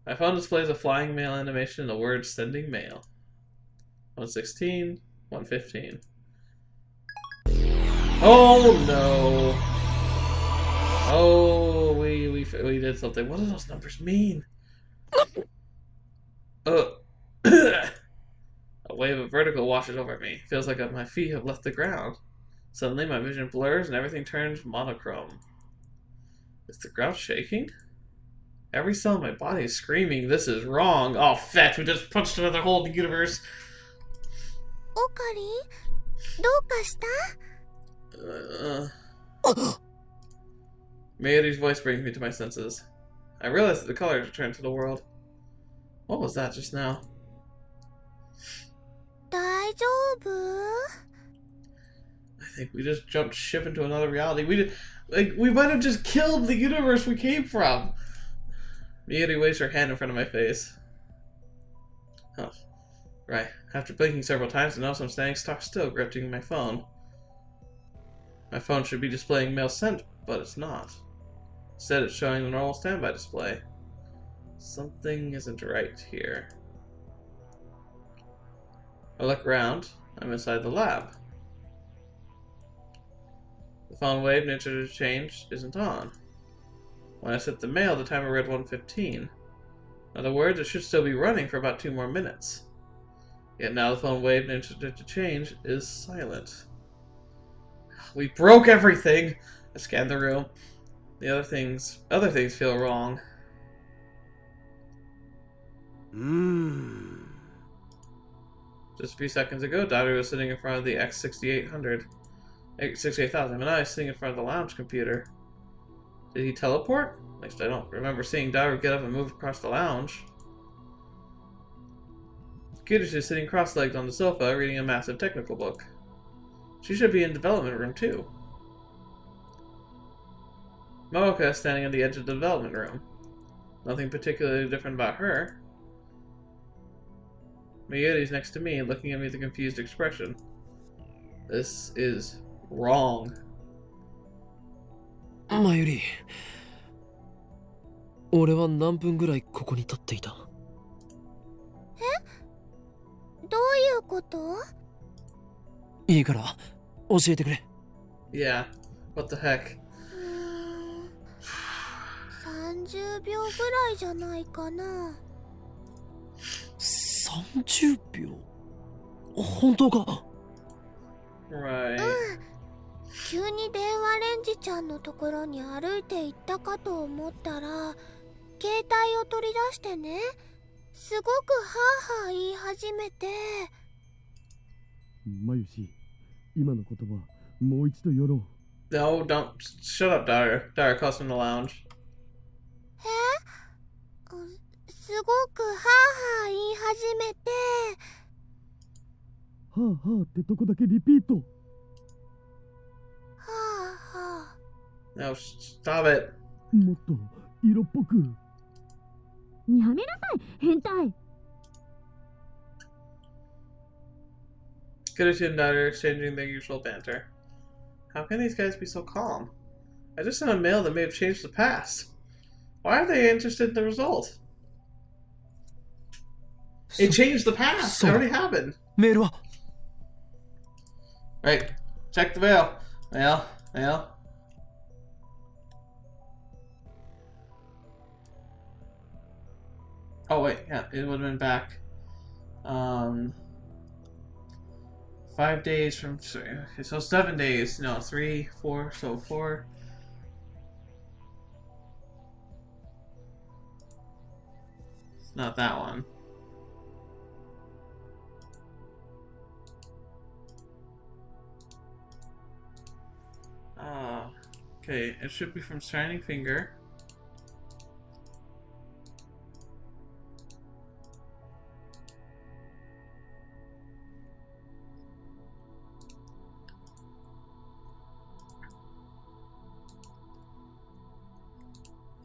A: My phone displays a flying mail animation and the word sending mail. 116, 115. Oh no! Oh, we did something. What do those numbers mean? A wave of vertigo washes over me. Feels like my feet have left the ground. Suddenly my vision blurs and everything turns monochrome. Is the ground shaking? Every cell in my body is screaming, this is wrong. Oh, fetch, we just punched another hole in the universe.
D: オカリン、どうかした？
A: Mayuri's voice brings me to my senses. I realize that the colors return to the world. What was that just now?
D: 大丈夫？
A: I think we just jumped ship into another reality. We might have just killed the universe we came from. Mayuri waves her hand in front of my face. Oh, right. After blinking several times, I notice I'm standing stock still, gripping my phone. My phone should be displaying mail sent, but it's not. Instead, it's showing the normal standby display. Something isn't right here. I look around. I'm inside the lab. The phone wave nature to change isn't on. When I sent the mail, the timer read 1:15. In other words, it should still be running for about 2 more minutes. Yet now the phone wave nature to change is silent. We broke everything! I scanned the room. The other things feel wrong. Just a few seconds ago, Daru was sitting in front of the X6800. 68,000, and I was sitting in front of the lounge computer. Did he teleport? At least I don't remember seeing Daru get up and move across the lounge. Kirish is sitting cross-legged on the sofa, reading a massive technical book. She should be in development room, too. Mooka is standing on the edge of the development room. Nothing particularly different about her. Mayuri's next to me, looking at me with a confused expression. This is wrong.
C: マユリ、俺は何分ぐらいここに立っていた？
D: どういうこと？
C: いいから教えてくれ。
A: Yeah, what the heck?
D: 30秒ぐらいじゃないかな。
C: 30秒？本当か？
A: Right.
D: 急に電話レンジちゃんのところに歩いて行ったかと思ったら、携帯を取り出してね、すごくハーハー言い始めて。
E: マユシ、今の言葉もう一度よろう。
A: No, don't. Shut up, Daru. Daru calls from the lounge.
D: すごくハーハー言い始めて。
E: はあはあってとこだけリピート。
D: はあはあ。
A: No, stop it.
E: もっと色っぽく。
B: やめなさい、変態。
A: Kirish and Daru are exchanging their usual banter. How can these guys be so calm? I just sent a mail that may have changed the past. Why are they interested in the result? It changed the past. It already happened.
C: メールは？
A: Right. Check the mail. Mail. Oh wait, yeah, it would have been back. 5 days from, okay, so 7 days. No, 3, 4. So 4. It's not that one. Okay, it should be from Shining Finger.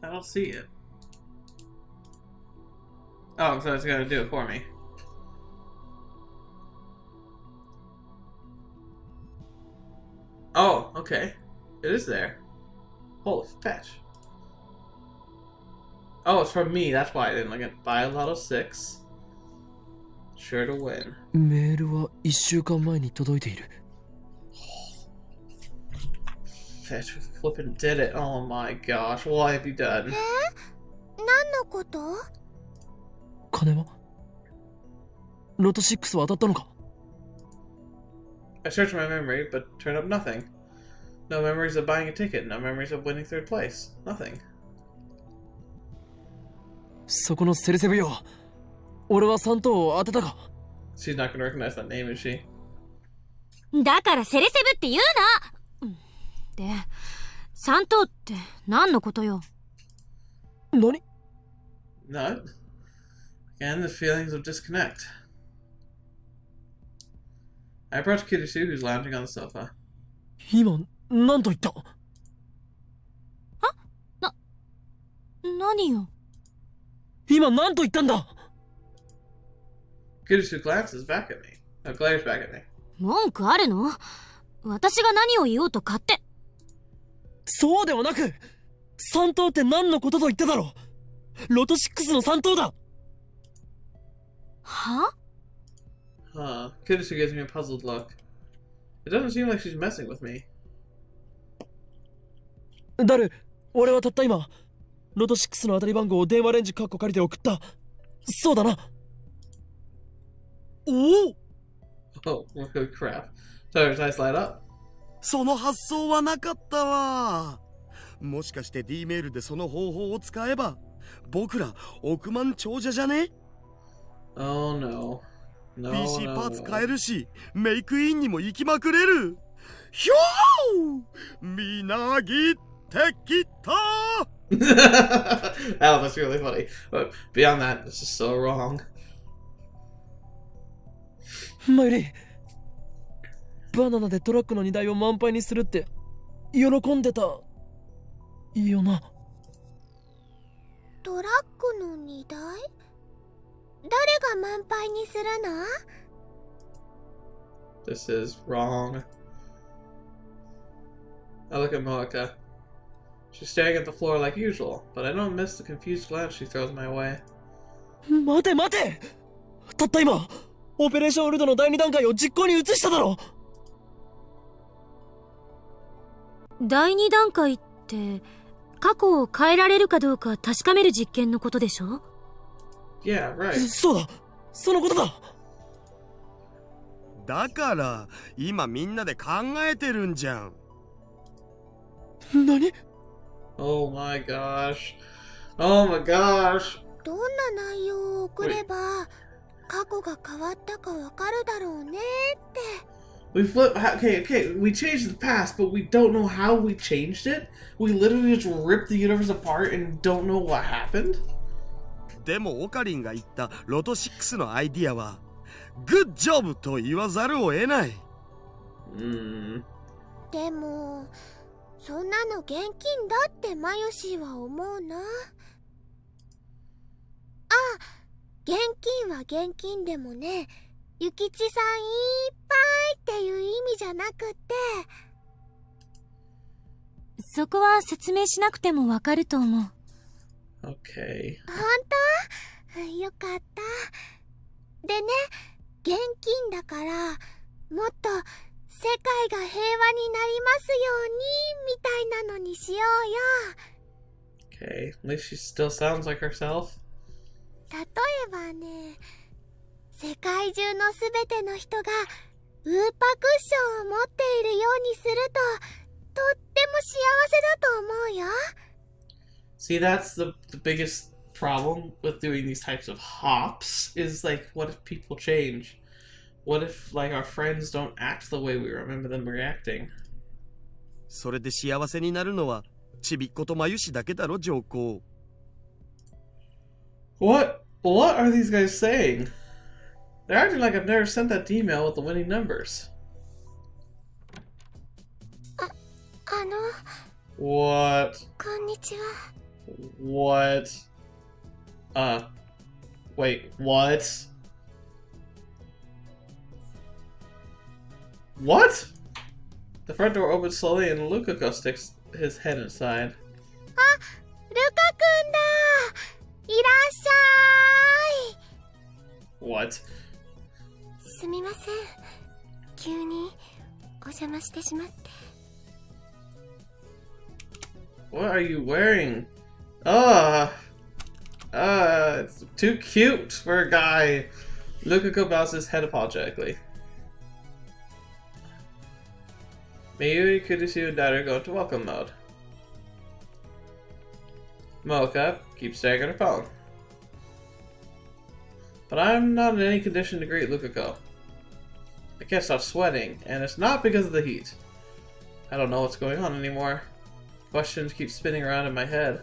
A: I don't see it. Oh, so it's gotta do it for me. Oh, okay. It is there. Holy fetch. Oh, it's from me. That's why I didn't like it. Buy a lot of 6. Sure to win.
C: メールは1週間前に届いている。
A: Fetch flippin' did it. Oh my gosh. What have you done?
D: 何のこと？
C: 金は？ロト6は当たったのか？
A: I searched my memory, but turned up nothing. No memories of buying a ticket. No memories of winning 3rd place. Nothing.
C: そこのセレセブよ。俺は3等を当てたか？
A: She's not gonna recognize that name, is she?
B: だからセレセブって言うな。で、3等って何のことよ？
C: 何？
A: No. Again, the feelings of disconnect. I approached Kirisu, who's lounging on the sofa.
C: 今何と言った？
B: 何よ？
C: 今何と言ったんだ？
A: Kirisu glares back at me.
B: 文句あるの？私が何を言おうと勝手。
C: そうではなく、3等って何のことと言っただろう。ロト6の3等だ。
B: は？
A: Huh. Kirisu gives me a puzzled look. It doesn't seem like she's messing with me.
C: ダル、俺はたった今、ロト6の当たり番号を電話レンジカッコ借りて送った。そうだな。おお！
A: Oh, crap. So his eyes light up.
E: その発想はなかったわ。もしかして D メールでその方法を使えば僕ら億万長者じゃね？
A: Oh no. No,
E: PC
A: no,
E: パーツ
A: no.
E: 買えるしメイクインにも行きまくれる。ひょーみなぎってきた。
A: That's really funny. But beyond that, it's just so wrong.
C: マユリ、バナナでトラックの荷台を満杯にするって喜んでたよな。
D: トラックの荷台？誰が満杯にするの？
A: This is wrong. I look at Moeka. She's staring at the floor like usual, but I don't miss the confused glance she throws my way.
C: 待て待て、たった今オペレーションウルドの第2段階を実行に移しただろ。
B: 第2段階って過去を変えられるかどうか確かめる実験のことでしょ？
A: Yeah, right.
C: そうだ、そのことだ。
E: だから今みんなで考えてるんじゃん。
C: 何？
A: Oh my gosh. Oh my gosh.
D: どんな内容を送れば過去が変わったかわかるだろうねって。
A: We flip. Okay. We changed the past, but we don't know how we changed it. We literally just ripped the universe apart and don't know what happened.
E: でもオカリンが言ったロト6のアイディアはグッジョブと言わざるを得ない。
D: でもそんなの現金だってマユシーは思うな。現金は現金でもね、諭吉さんいっぱいっていう意味じゃなくって。
B: そこは説明しなくてもわかると思う。
A: Okay.
D: 本当？よかった。でね、現金だからもっと世界が平和になりますようにみたいなのにしようよ。
A: Okay. At least she still sounds like herself.
D: 例えばね、世界中のすべての人がウーパクッションを持っているようにするととっても幸せだと思うよ。
A: See, that's the biggest problem with doing these types of hops is like, what if people change? What if like our friends don't act the way we remember them reacting?
E: それで幸せになるのはちびっことまゆしだけだろ、上皇。
A: What are these guys saying? They're acting like I've never sent that email with the winning numbers.
D: あの、
A: What?
D: こんにちは。
A: What? Wait, what? What? The front door opens slowly and Lukako sticks his head inside.
D: あ、ルカくんだ。いらっしゃい。
A: What?
D: すみません。急にお邪魔してしまって。
A: What are you wearing? It's too cute for a guy. Lukako bows his head apologetically. Mayuri, Kudisu, and Daido go into welcome mode. Mocha keeps staring at her phone. But I'm not in any condition to greet Lukako. I can't stop sweating, and it's not because of the heat. I don't know what's going on anymore. Questions keep spinning around in my head.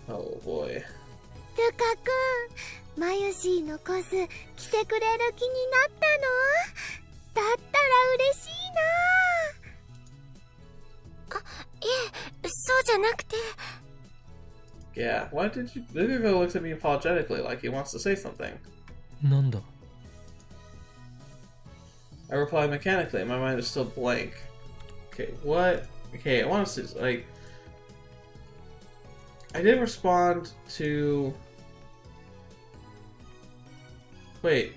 A: Oh boy.
D: ルカくん、マユシーのコス来てくれる気になったの？だったら嬉しいな。あ、いえ、そうじゃなくて。
A: Yeah, why did you... Lukako looks at me apologetically like he wants to say something.
C: なんだ。
A: I reply mechanically, my mind is still blank. Okay, what? Okay, I want to see, like... I did respond to... Wait.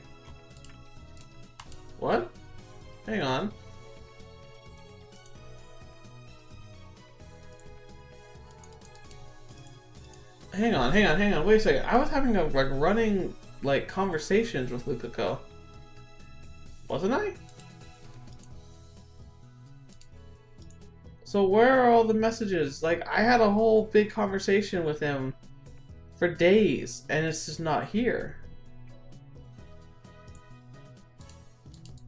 A: What? Hang on. Hang on, wait a second. I was having a, like, running, like, conversations with Lukako. Wasn't I? So where are all the messages? Like, I had a whole big conversation with him for days, and it's just not here.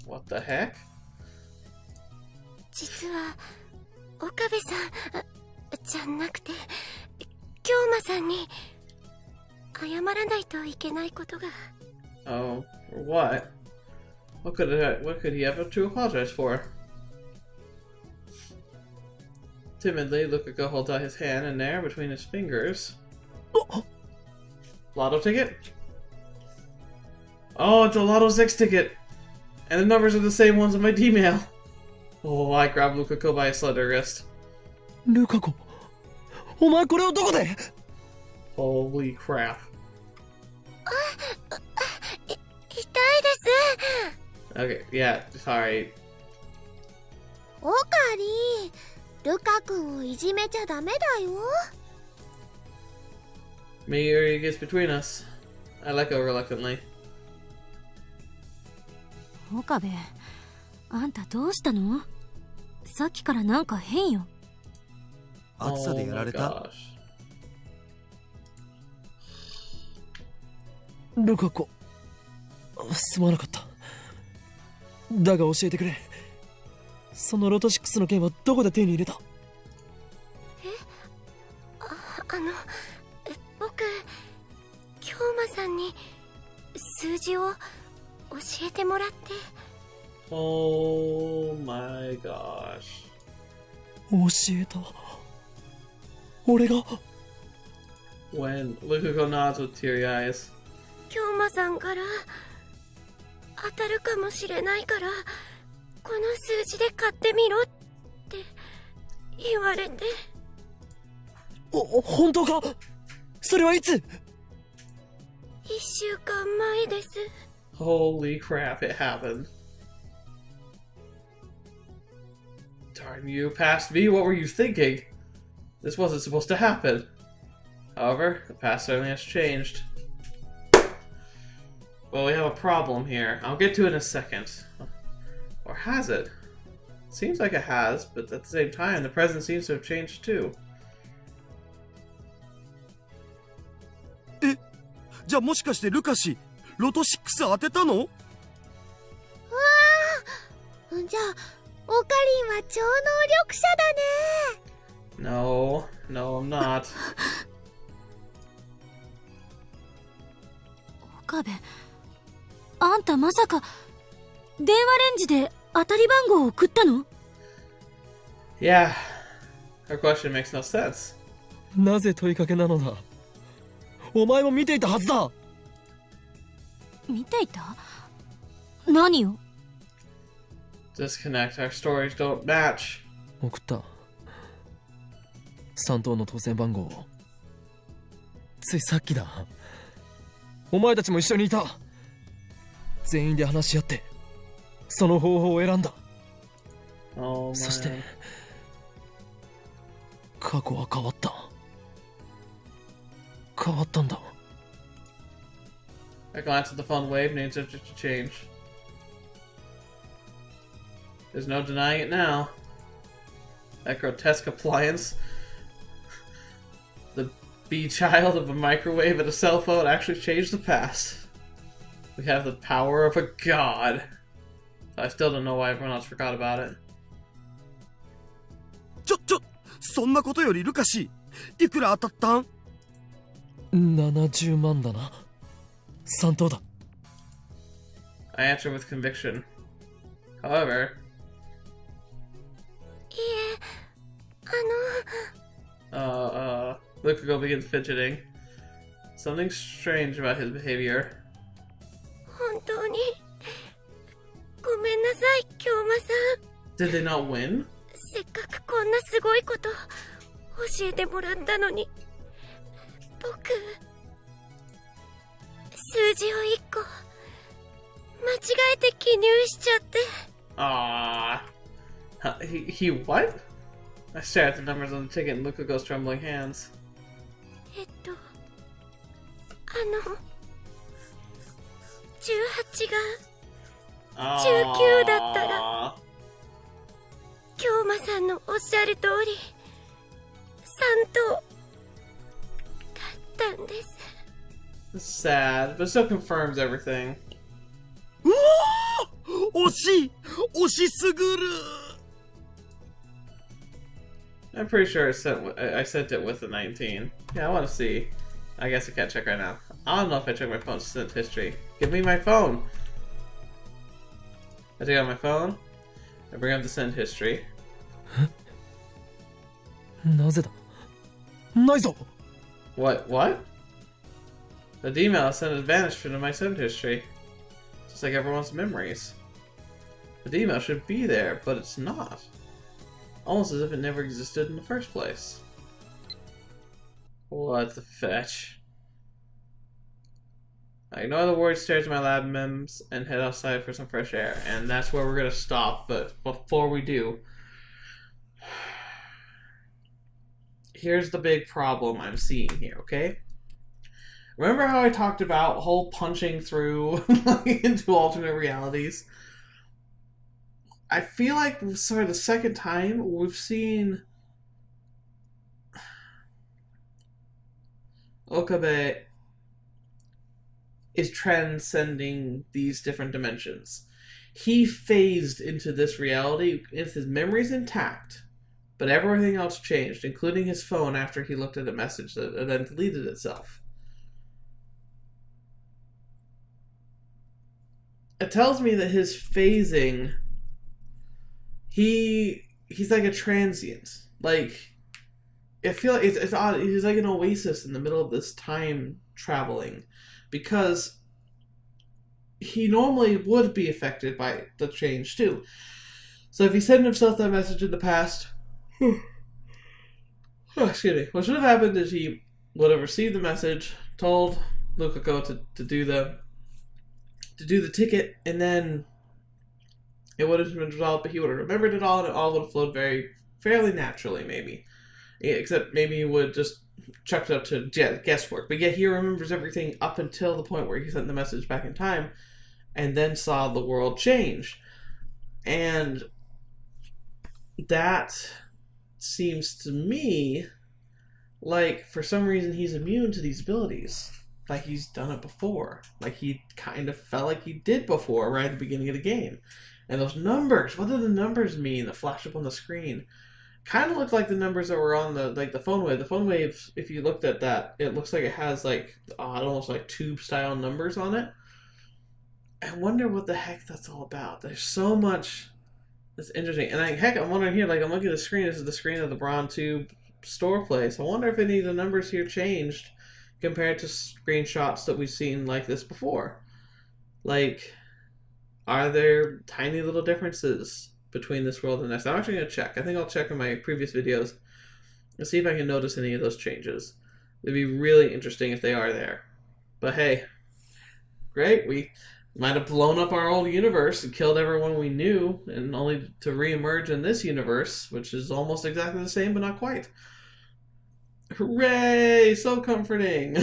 A: What the heck?
D: 実は岡部さんじゃなくて京馬さんに謝らないといけないことが。
A: Oh, for what? What could he have to apologize for? Timidly, Lukaku holds out his hand and there, between his fingers. Lotto ticket? Oh, it's a Lotto 6 ticket! And the numbers are the same ones on my D-mail. Oh, I grabbed Lukaku by his slender wrist.
C: ルカ子、お前これをどこで？
A: Holy crap.
D: 痛いです。
A: Okay, yeah, sorry.
D: オカリー、ルカ君をいじめちゃダメだよ。
A: Mayuri gets between us. I let go reluctantly.
B: 岡部、あんたどうしたの？さっきからなんか変よ。
E: 暑さでやられ
A: Oh
E: た
A: my gosh.
C: ルカ子、すまなかった。だが教えてくれ。そのロト6の剣はどこで手に入れた？
D: 僕、京馬さんに数字を教えてもらって。
A: Oh my gosh.
C: 教えた。俺が。
A: When Lukaku nods with teary eyes.
D: 京馬さんから当たるかもしれないからこの数字で買ってみろって言われて。
C: 本当か？それはいつ？
D: 1週間前です。
A: Holy crap, it happened. Darn you, past me, what were you thinking? This wasn't supposed to happen. However, the past certainly has changed. Well, we have a problem here. I'll get to it in a second. Or has it? Seems like it has, but at the same time, the present seems to have changed too.
E: じゃあもしかしてルカ氏ロト6当てたの？
D: わあ、じゃあオカリンは超能力者だね。
A: No, no, I'm not.
B: 岡部、あんたまさか電話レンジで当たり番号を送ったの？
A: Yeah, her question makes no sense.
C: なぜ問いかけなのだ？お前も見ていたはずだ。
B: 見ていた？何を？
A: Disconnect, our stories don't match.
C: 送った。3等の当選番号を。ついさっきだ。お前たちも一緒にいた。全員で話し合ってその方法を選んだ。
A: Oh
C: そして
A: my.
C: 過去は変わった。変わったんだ。
A: I glance at the phone wave, names have to change. There's no denying it now. That grotesque appliance, the B-child of a microwave and a cell phone, actually changed the past. We have the power of a god. I still don't know why everyone else forgot about it.
E: そんなことよりルカ氏いくら当たったん
C: ？70万だな。3等だ。
A: I answer with conviction. However,
D: いえ、
A: Lukaku begins fidgeting. Something strange about his behavior.
D: 本当にごめんなさい、京馬さん。
A: Did they not win?
D: せっかくこんなすごいこと教えてもらったのに、僕数字を1個間違えて記入しちゃって。
A: He what? I stare at the numbers on the ticket and Lukaku's trembling hands.
D: 18が19だったら、京馬さんのおっしゃる通り3等だったんです。
A: It's sad, but it still confirms everything.
E: うわー惜しい惜しすぐる。
A: I'm pretty sure I sent it with the 19. Yeah, I want to see. I guess I can't check right now. I don't know if I check my phone's sent history. Give me my phone. I take out my phone. I bring up the send history.
C: なぜだないぞ
A: What? What? The email I sent has vanished from my send history. Just like everyone's memories. The email should be there, but it's not. Almost as if it never existed in the first place. What the fetch? I ignore the worried stares at my lab mems and head outside for some fresh air. And that's where we're gonna stop, but before we do, here's the big problem I'm seeing here, okay? Remember how I talked about whole punching through into alternate realities? I feel like, sorry, the second time we've seen Okabe is transcending these different dimensions. He phased into this reality with his memories intact, but everything else changed, including his phone after he looked at a message that then deleted itself. It tells me that his phasing, he's like a transient. Like, I feel like it's odd. He's like an oasis in the middle of this time traveling, because he normally would be affected by the change too. So if he sent himself that message in the past, excuse me, what should have happened is he would have received the message, told Lukako to do the ticket, and then it would have been resolved, but he would have remembered it all, and it all would have flowed fairly naturally, maybe. Yeah, except maybe he would just chucked it up to guesswork. But yet he remembers everything up until the point where he sent the message back in time, and then saw the world change. And that seems to me like, for some reason, he's immune to these abilities. Like he's done it before. Like he kind of felt like he did before, right at the beginning of the game. And those numbers, what do the numbers mean that flash up on the screen? Kind of looked like the numbers that were on the phone wave. The phone wave, if you looked at that, it looks like it has like almost like tube style numbers on it. I wonder what the heck that's all about. There's so much that's interesting. And I'm wondering here, like I'm looking at the screen, this is the screen of the Braun Tube store place. I wonder if any of the numbers here changed compared to screenshots that we've seen like this before. Like, are there tiny little differences between this world and next? I'm actually going to check. I think I'll check in my previous videos and see if I can notice any of those changes. It'd be really interesting if they are there. But hey, great. We might have blown up our old universe and killed everyone we knew, and only to re-emerge in this universe, which is almost exactly the same, but not quite. Hooray! So comforting.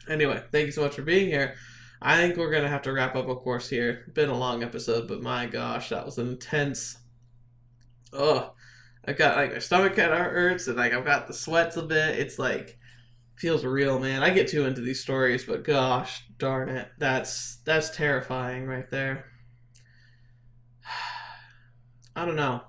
A: Anyway, thank you so much for being here. I think we're going to have to wrap up, of course, here. Been a long episode, but my gosh, that was intense. Ugh. I've got, like, my stomach kind of hurts, and, like, I've got the sweats a bit. It's, like, feels real, man. I get too into these stories, but gosh darn it. That's terrifying right there. I don't know.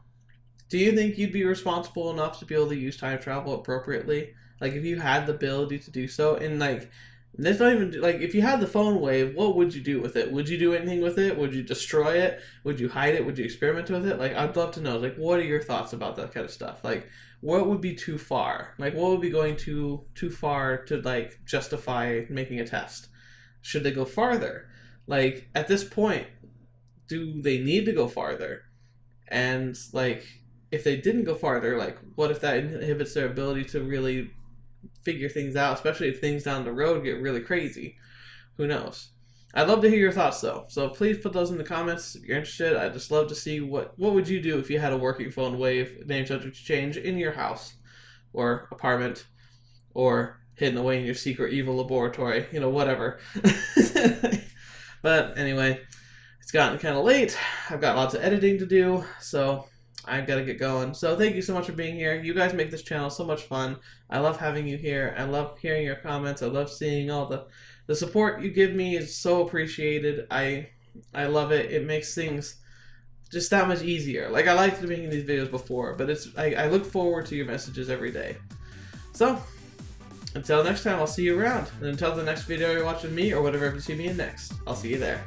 A: Do you think you'd be responsible enough to be able to use time travel appropriately? Like, if you had the ability to do so, and, like, that's not even, like, if you had the phone wave, what would you do with it? Would you do anything with it? Would you destroy it? Would you hide it? Would you experiment with it? Like, I'd love to know, like, what are your thoughts about that kind of stuff? Like, what would be too far? Like, what would be going too far to, like, justify making a test? Should they go farther? Like, at this point, do they need to go farther? And, like, if they didn't go farther, like, what if that inhibits their ability to really figure things out, especially if things down the road get really crazy? Who knows? I'd love to hear your thoughts, though. So please put those in the comments if you're interested. I'd just love to see what would you do if you had a working phone wave name subject to change in your house or apartment or hidden away in your secret evil laboratory, you know, whatever. But anyway, it's gotten kind of late. I've got lots of editing to do, so I've got to get going. So thank you so much for being here. You guys make this channel so much fun. I love having you here. I love hearing your comments. I love seeing all the support you give me is so appreciated. I love it. It makes things just that much easier. Like, I liked making these videos before, but I look forward to your messages every day. So, until next time, I'll see you around. And until the next video you watch with me, or whatever you see me in next, I'll see you there.